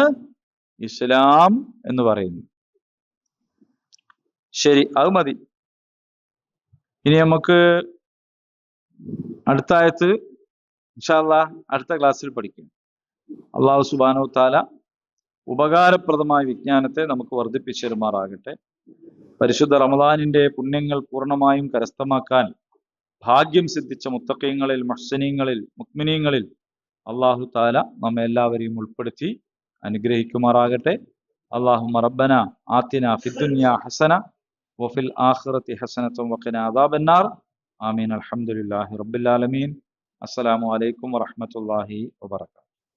ഇസ്ലാം എന്ന് പറയുന്നത്. ശരി, അത് മതി. ഇനി നമുക്ക് അടുത്ത ആയത്ത് ഇൻഷാ അല്ലാഹ് അടുത്ത ക്ലാസ്സിൽ പഠിക്കും. അള്ളാഹു സുബ്ഹാനഹു തആല ഉപകാരപ്രദമായ വിജ്ഞാനത്തെ നമുക്ക് വർദ്ധിപ്പിച്ചു തരുമാറാകട്ടെ. പരിശുദ്ധ റമദാനിന്റെ പുണ്യങ്ങൾ പൂർണ്ണമായും കരസ്ഥമാക്കാൻ ഭാഗ്യം സിദ്ധിച്ച മുത്തഖീങ്ങളിൽ, മുഹ്സിനീങ്ങളിൽ, മുഅ്മിനീങ്ങളിൽ അള്ളാഹു തആല നമ്മെ എല്ലാവരെയും ഉൾപ്പെടുത്തി അനുഗ്രഹിക്കുമാറാകട്ടെ. അല്ലാഹുമ്മ റബ്ബന ആതിന ഫിദ്ദുനിയ ഹസന വഫിൽ ആഖിറതി ഹസനത വഖിന അദാബന്നാർ. ആമീൻ. അൽഹംദുലില്ലാഹി റബ്ബിൽ ആലമീൻ. അസ്സലാമു അലൈക്കും വറഹ്മത്തുള്ളാഹി വബറകാതുഹു.